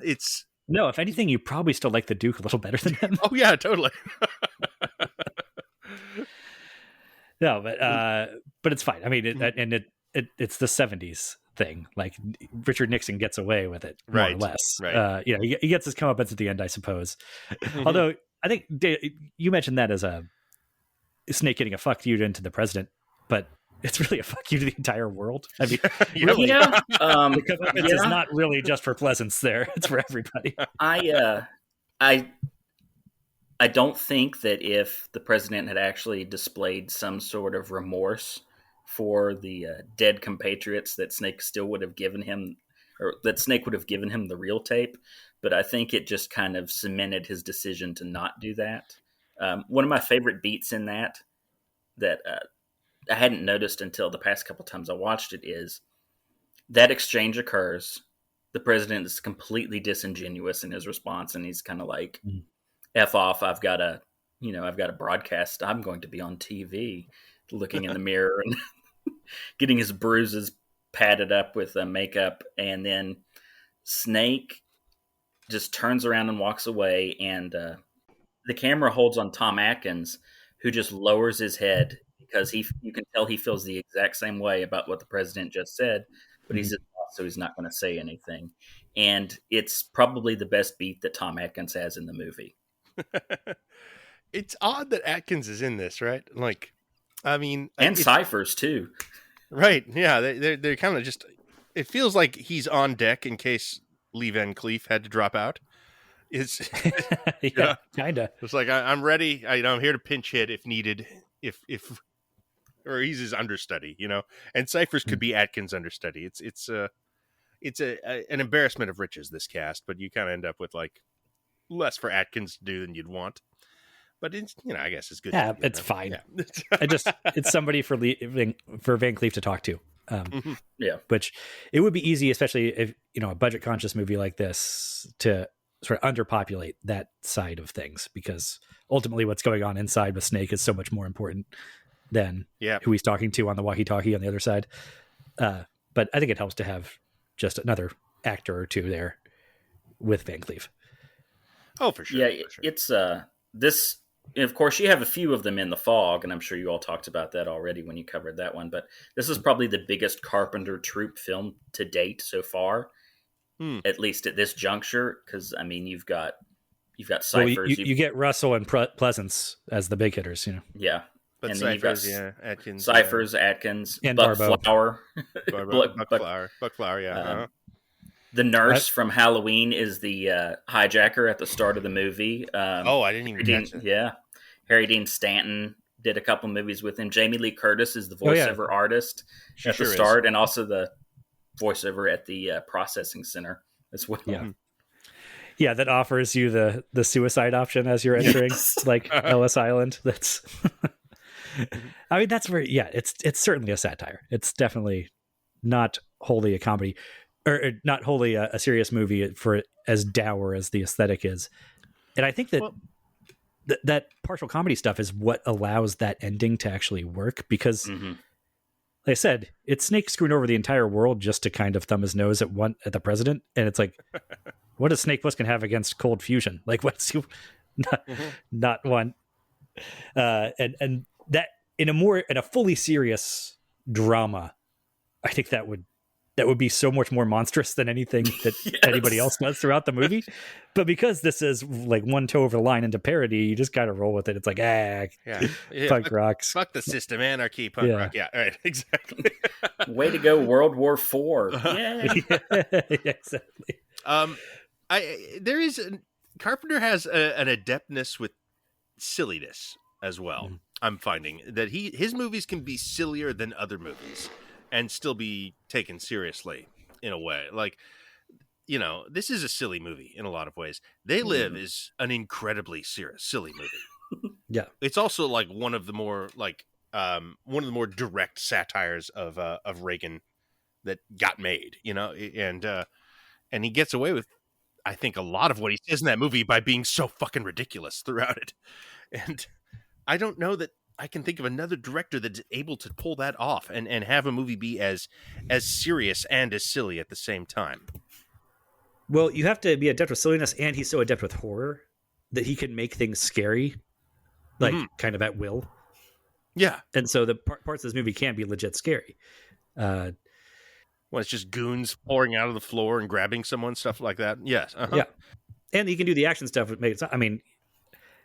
It's No, if anything, you probably still like the Duke a little better than him. oh yeah, totally. No, but it's fine. I mean, it's the '70s thing. Like Richard Nixon gets away with it more or less. Right. He gets his comeuppance at the end, I suppose. Although I think you mentioned that as a Snake getting a fuck you into the president, but it's really a fuck you to the entire world. I mean, really, the comeuppance is not really just for Pleasance there; it's for everybody. I don't think that if the president had actually displayed some sort of remorse for the dead compatriots, that Snake still would have given him, or that Snake would have given him the real tape. But I think it just kind of cemented his decision to not do that. One of my favorite beats in that I hadn't noticed until the past couple times I watched it is that exchange occurs. The president is completely disingenuous in his response, and he's kind of like, F off, I've got a broadcast. I'm going to be on TV, looking in the mirror and getting his bruises padded up with makeup. And then Snake just turns around and walks away. And the camera holds on Tom Atkins, who just lowers his head because you can tell he feels the exact same way about what the president just said, but he's just off, so he's not going to say anything. And it's probably the best beat that Tom Atkins has in the movie. It's odd that Atkins is in this, right? Like, I mean, and Cyphers too, right? Yeah, they're kind of just. It feels like he's on deck in case Lee Van Cleef had to drop out. It's kinda. It's like I'm ready. I'm here to pinch hit if needed. If or he's his understudy, And Cyphers could be Atkins' understudy. It's an embarrassment of riches, this cast, but you kind of end up with like less for Atkins to do than you'd want, but it's I guess it's good. Yeah, it's fine. Yeah. It's somebody for Van Cleef to talk to. Which it would be easy, especially if a budget conscious movie like this, to sort of underpopulate that side of things, because ultimately what's going on inside with Snake is so much more important than who he's talking to on the walkie-talkie on the other side. But I think it helps to have just another actor or two there with Van Cleef. Oh, for sure. Yeah, it's this. And of course, you have a few of them in The Fog, and I'm sure you all talked about that already when you covered that one. But this is probably the biggest Carpenter troupe film to date so far, at least at this juncture. Because I mean, you've got Cyphers. Well, you get Russell and Pleasance as the big hitters, Yeah, but and Cyphers, then you've got Atkins, Cyphers, Atkins, and Buck Barbeau. Flower, Buck Flower, yeah. The nurse from Halloween is the hijacker at the start of the movie. I didn't even catch that. Yeah. Harry Dean Stanton did a couple movies with him. Jamie Lee Curtis is the voiceover artist at the start, and also the voiceover at the processing center as well. Yeah, that offers you the suicide option as you're entering, like Ellis Island. That's, I mean, that's where, it's certainly a satire. It's definitely not wholly a comedy. Or not wholly a serious movie for as dour as the aesthetic is. And I think that that partial comedy stuff is what allows that ending to actually work, because like I said, it's Snake screwing over the entire world just to kind of thumb his nose at the president. And it's like, what does Snake Plissken have against cold fusion? Like, what's he not one? And that in a fully serious drama, I think that would be so much more monstrous than anything that anybody else does throughout the movie. But because this is like one toe over the line into parody, you just got to roll with it. It's like, punk rocks. Fuck the system, anarchy, punk rock. Yeah, right, exactly. Way to go, World War IV. Yeah. Exactly. Carpenter has an adeptness with silliness as well. I'm finding that his movies can be sillier than other movies and still be taken seriously in a way. Like, this is a silly movie in a lot of ways. They Live is an incredibly silly movie. Yeah. It's also like one of the more direct satires of Reagan that got made, and he gets away with, I think, a lot of what he says in that movie by being so fucking ridiculous throughout it. And I don't know that I can think of another director that's able to pull that off and have a movie be as serious and as silly at the same time. Well, you have to be adept with silliness, and he's so adept with horror that he can make things scary, like kind of at will. Yeah. And so the parts of this movie can be legit scary. When it's just goons pouring out of the floor and grabbing someone, stuff like that. Yes. Yeah. And he can do the action stuff. I mean,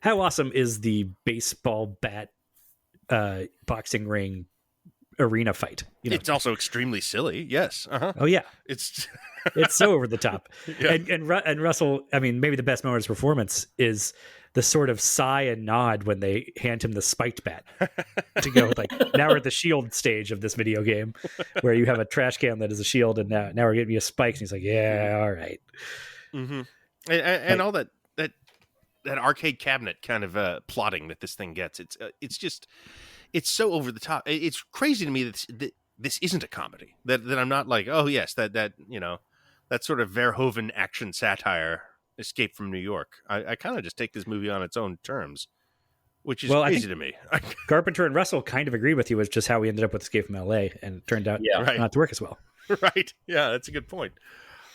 how awesome is the baseball bat boxing ring arena fight? It's also extremely silly. Yes. Oh, yeah. It's so over the top. Yeah. And Russell, I mean, maybe the best moment of his performance is the sort of sigh and nod when they hand him the spiked bat to go like, now we're at the shield stage of this video game where you have a trash can that is a shield, and now we're getting you a spike. And he's like, yeah, all right. Mm-hmm. And all that arcade cabinet kind of plotting that this thing gets. It's so over the top. It's crazy to me that this isn't a comedy. That I'm not like, oh yes, that that sort of Verhoeven action satire, Escape from New York. I kind of just take this movie on its own terms, which is crazy to me. Carpenter and Russell kind of agreed with you, was just how we ended up with Escape from LA, and it turned out not to work as well. Right. Yeah, that's a good point.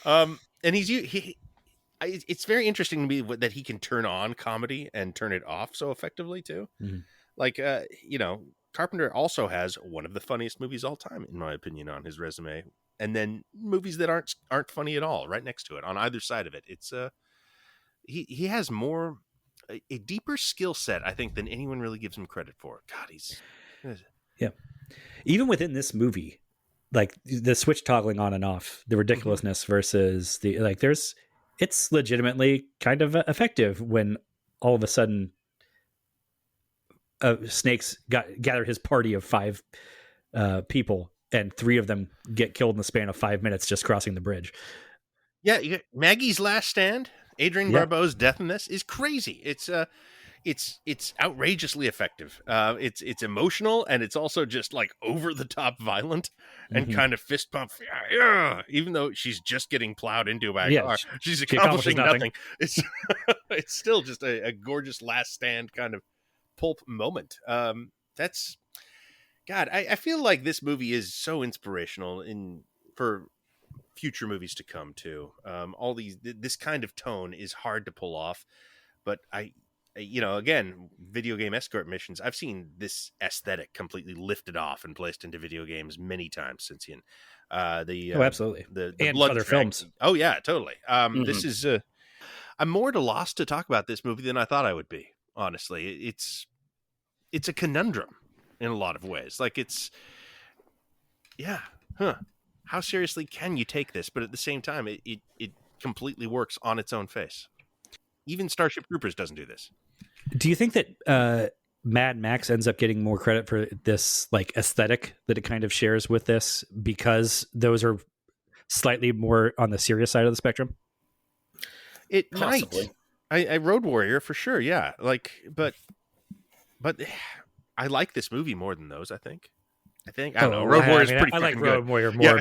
And it's very interesting to me that he can turn on comedy and turn it off so effectively too. Mm-hmm. Like, Carpenter also has one of the funniest movies all time, in my opinion, on his resume. And then movies that aren't funny at all right next to it on either side of it. It's he has a deeper skill set, I think, than anyone really gives him credit for. God, yeah. Even within this movie, like the switch toggling on and off, the ridiculousness versus the it's legitimately kind of effective when all of a sudden Snakes gathered his party of 5 people, and 3 of them get killed in the span of 5 minutes just crossing the bridge. Yeah, Maggie's last stand, Adrienne Barbeau's death in this is crazy. It's outrageously effective. It's emotional, and it's also just like over the top violent and kind of fist pump. Yeah, even though she's just getting plowed into by a car, she's accomplishing nothing. It's still just a gorgeous last stand kind of pulp moment. That's God. I feel like this movie is so inspirational for future movies to come too. All this kind of tone is hard to pull off, but again, video game escort missions, I've seen this aesthetic completely lifted off and placed into video games many times since then. Absolutely. The and blood other track. Films. Oh yeah, totally. This is I'm more at a loss to talk about this movie than I thought I would be. Honestly, it's a conundrum in a lot of ways. Like how seriously can you take this? But at the same time, it completely works on its own face. Even Starship Troopers doesn't do this. Do you think that Mad Max ends up getting more credit for this like aesthetic that it kind of shares with this because those are slightly more on the serious side of the spectrum? It Possibly. might. I Road Warrior for sure. Yeah. But I like this movie more than those. I think. I don't know. Road Warrior is pretty. I like good. Road Warrior more,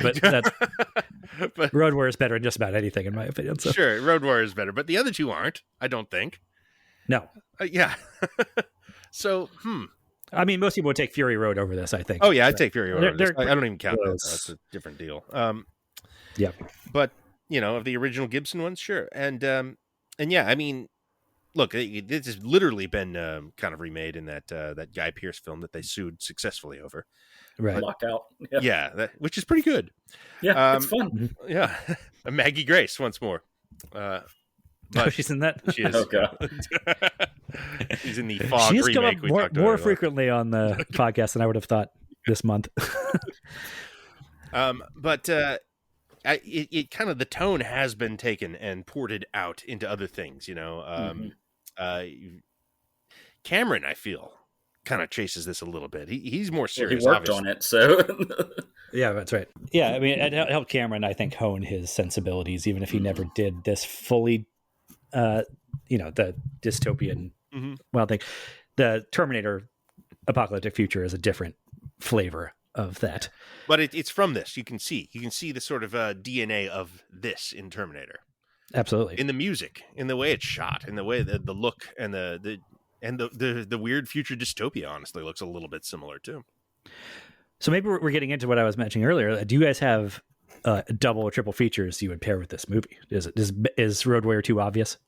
but Road Warrior is better in just about anything, in my opinion. So. Sure, Road Warrior is better, but the other two aren't. I don't think. No. Yeah. So, I mean, most people would take Fury Road over this, I think. Oh yeah, I'd take Fury Road over this. I don't even count that. Close. That's a different deal. Yeah. But of the original Gibson ones, sure, and yeah, I mean, look, this has literally been kind of remade in that Guy Pearce film that they sued successfully over. Right. Lockout. Yeah, which is pretty good. Yeah, it's fun. Yeah, Maggie Grace once more. But she's in that. She is. Okay. She's in the Fog She's remake. come up more frequently on the podcast than I would have thought this month. But it kind of, the tone has been taken and ported out into other things. Cameron, I feel, kind of chases this a little bit. He's more serious. Well, he worked on it, so yeah, that's right. Yeah, I mean, it helped Cameron, I think, hone his sensibilities, even if he never did this fully. The dystopian wild thing. The Terminator apocalyptic future is a different flavor of that. But it's from this. You can see the sort of DNA of this in Terminator. Absolutely. In the music, in the way it's shot, in the way the look and the And the weird future dystopia honestly looks a little bit similar too. So maybe we're getting into what I was mentioning earlier. Do you guys have double or triple features you would pair with this movie? Is Road Warrior too obvious?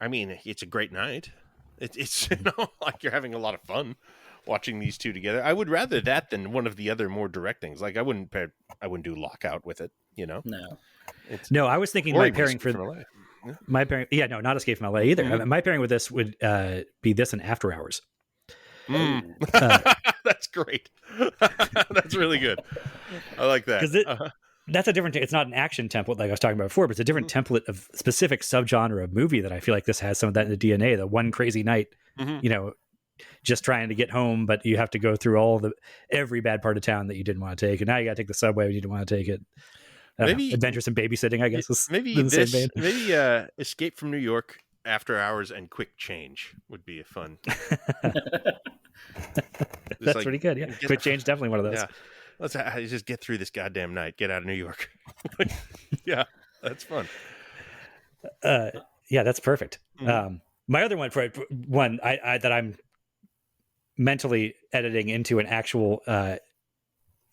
I mean, it's a great night. It's like you're having a lot of fun watching these two together. I would rather that than one of the other more direct things. Like I wouldn't do Lockout with it. No, I was thinking my pairing for LA. My pairing. Yeah, no, not Escape from LA either. Mm-hmm. My pairing with this would be this and After Hours. That's great. That's really good. I like that. Because that's a different. It's not an action template like I was talking about before, but it's a different template of specific subgenre of movie that I feel like this has some of that in the DNA. The one crazy night, just trying to get home, but you have to go through every bad part of town that you didn't want to take, and now you got to take the subway when you didn't want to take it. Maybe Adventures in Babysitting, I guess. Maybe Escape from New York, After Hours, and Quick Change would be a fun. That's pretty good. Yeah, Quick Change, definitely one of those. Yeah. Let's just get through this goddamn night. Get out of New York. Yeah, that's fun. Yeah, that's perfect. Mm-hmm. My other one that I'm mentally editing into an actual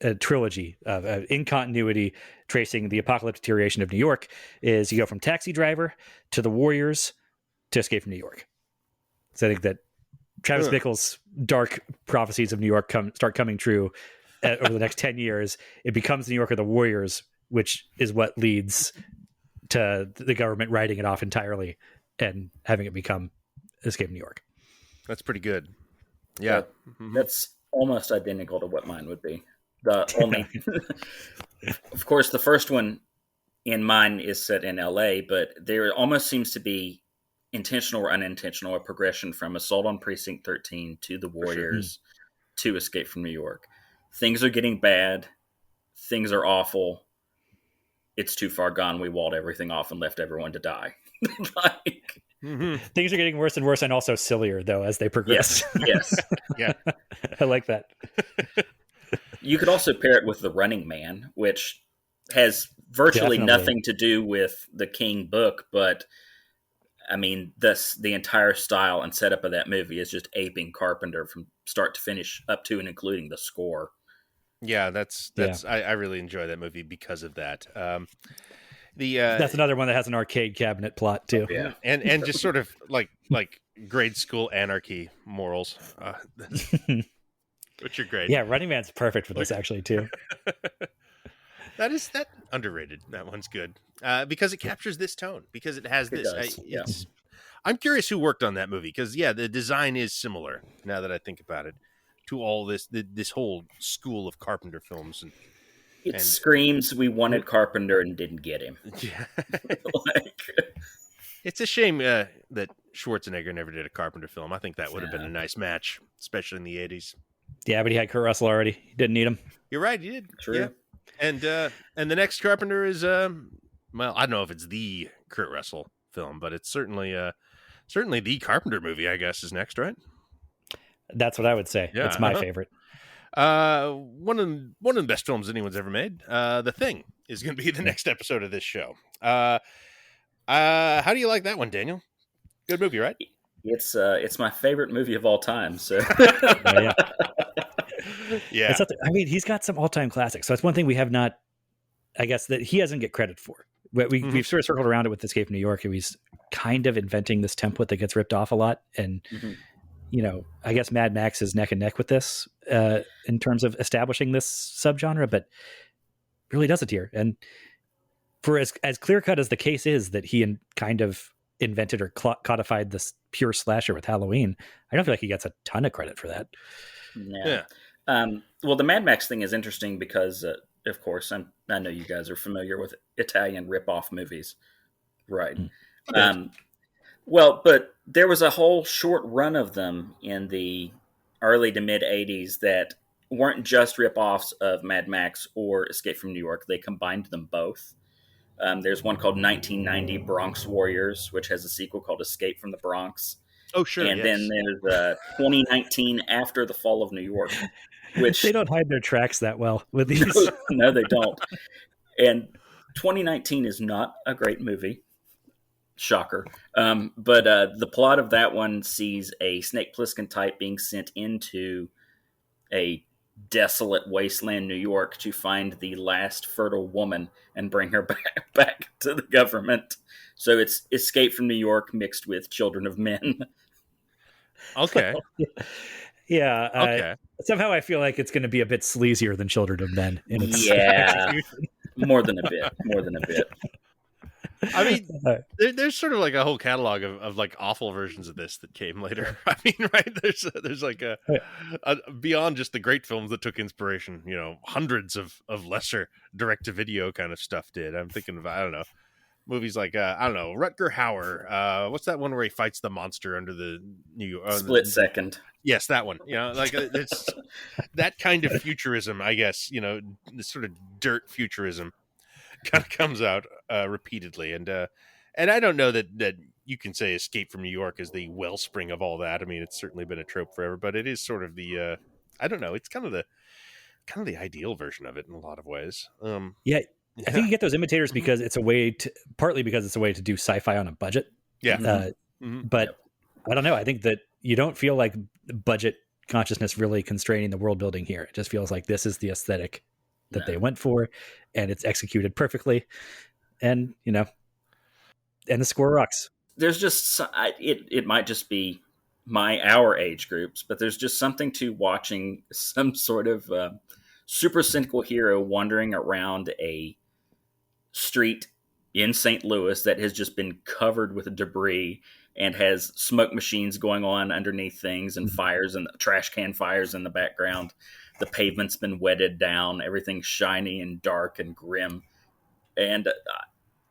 a trilogy of in continuity tracing the apocalyptic deterioration of New York is you go from Taxi Driver to The Warriors to Escape from New York. So I think that Travis Bickle's dark prophecies of New York start coming true over the next 10 years. It becomes New York of the Warriors, which is what leads to the government writing it off entirely and having it become Escape from New York. That's pretty good. Yeah. That's almost identical to what mine would be. The only, of course, the first one in mine is set in LA, but there almost seems to be intentional or unintentional a progression from Assault on Precinct 13 to The Warriors to Escape from New York. Things are getting bad. Things are awful. It's too far gone. We walled everything off and left everyone to die. Things are getting worse and worse, and also sillier though as they progress. Yes. Yeah, I like that. You could also pair it with The Running Man, which has virtually nothing to do with the King book, but I mean, the entire style and setup of that movie is just aping Carpenter from start to finish, up to and including the score. Yeah, I really enjoy that movie because of that. That's another one that has an arcade cabinet plot too. Yeah, and just sort of like grade school anarchy morals, which are great. Yeah, Running Man's perfect for this actually too. That underrated. That one's good because it captures this tone. Because it has this. I'm curious who worked on that movie because the design is similar. Now that I think about it, to all this whole school of Carpenter films, and screams we wanted Carpenter and didn't get him. Yeah. It's a shame that Schwarzenegger never did a Carpenter film. I think that would have been a nice match, especially in the 80s. Yeah, but he had Kurt Russell already. He didn't need him. You're right, he did. True. Yeah. And the next Carpenter is I don't know if it's the Kurt Russell film, but it's certainly the Carpenter movie, I guess, is next, right? That's what I would say. Yeah, it's my favorite. One of the best films anyone's ever made. The Thing is going to be the next episode of this show. How do you like that one, Daniel? Good movie, right? It's my favorite movie of all time. So yeah. I mean, he's got some all-time classics. So it's one thing we have not, I guess, that he doesn't get credit for. We've sort of circled around it with Escape from New York. He's kind of inventing this template that gets ripped off a lot. And, I guess Mad Max is neck and neck with this in terms of establishing this subgenre, but really does it here. And for as clear-cut as the case is that he kind of invented or codified this pure slasher with Halloween, I don't feel like he gets a ton of credit for that. Yeah. Well, the Mad Max thing is interesting because, of course, I know you guys are familiar with Italian rip-off movies, right? Well, but there was a whole short run of them in the early to mid-'80s that weren't just rip-offs of Mad Max or Escape from New York. They combined them both. There's one called 1990 Bronx Warriors, which has a sequel called Escape from the Bronx. Oh, sure. And then there's 2019 After the Fall of New York, which they don't hide their tracks that well with these. No, they don't. And 2019 is not a great movie. Shocker. But the plot of that one sees a Snake Plissken type being sent into a desolate wasteland New York to find the last fertile woman and bring her back to the government. So it's Escape from New York mixed with Children of Men. Okay. Yeah. Okay. Somehow I feel like it's going to be a bit sleazier than Children of Men in its Yeah. execution. More than a bit. I mean, there's sort of like a whole catalog of like awful versions of this that came later. I mean, right? There's like a beyond just the great films that took inspiration, you know, hundreds of lesser direct to video kind of stuff did. I'm thinking of, I don't know, movies like I don't know, Rutger Hauer. What's that one where he fights the monster under the New York Split Second? Yes, that one. You know, like it's that kind of futurism, I guess. You know, this sort of dirt futurism kind of comes out repeatedly, and I don't know that you can say Escape from New York is the wellspring of all that. I mean, it's certainly been a trope forever, but it is sort of the I don't know, it's kind of the ideal version of it in a lot of ways. Yeah. I think you get those imitators because it's a way to, partly because it's a way to do sci-fi on a budget. Yeah. But I don't know. I think that you don't feel like budget consciousness really constraining the world building here. It just feels like this is the aesthetic that they went for, and it's executed perfectly. And, you know, and the score rocks. There's just, it might just be our age groups, but there's just something to watching some sort of super cynical hero wandering around a street in St. Louis that has just been covered with debris and has smoke machines going on underneath things and fires and trash can fires in the background. The pavement's been wetted down. Everything's shiny and dark and grim. And,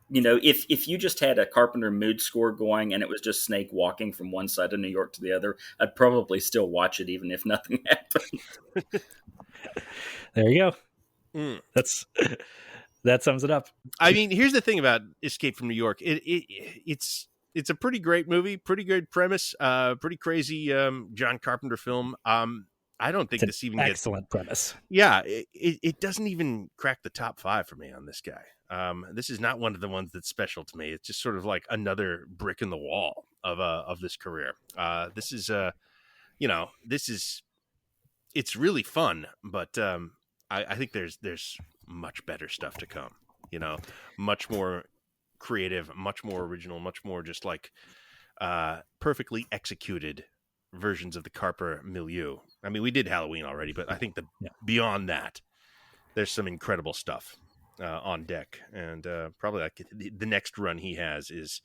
you know, if you just had a Carpenter mood score going and it was just Snake walking from one side of New York to the other, I'd probably still watch it even if nothing happened. There you go. That sums it up. I mean, here's the thing about Escape from New York. It's a pretty great movie, pretty good premise, pretty crazy John Carpenter film. I don't think this even gets excellent premise. Yeah, it doesn't even crack the top 5 for me on this guy. This is not one of the ones that's special to me. It's just sort of like another brick in the wall of this career. This is you know, it's really fun, but I think there's much better stuff to come. You know, much more creative, much more original, much more just like perfectly executed versions of the Carper milieu. I mean, we did Halloween already, but I think beyond that, there's some incredible stuff on deck, and probably like the next run he has is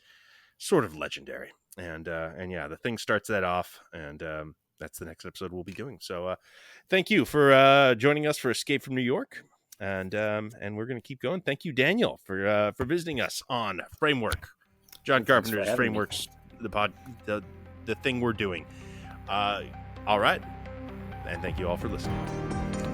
sort of legendary. And yeah, the Thing starts that off, and that's the next episode we'll be doing. So thank you for joining us for Escape from New York, and we're going to keep going. Thank you, Daniel, for visiting us on Framework, John Carpenter's Frameworks, the thing we're doing. All right, and thank you all for listening.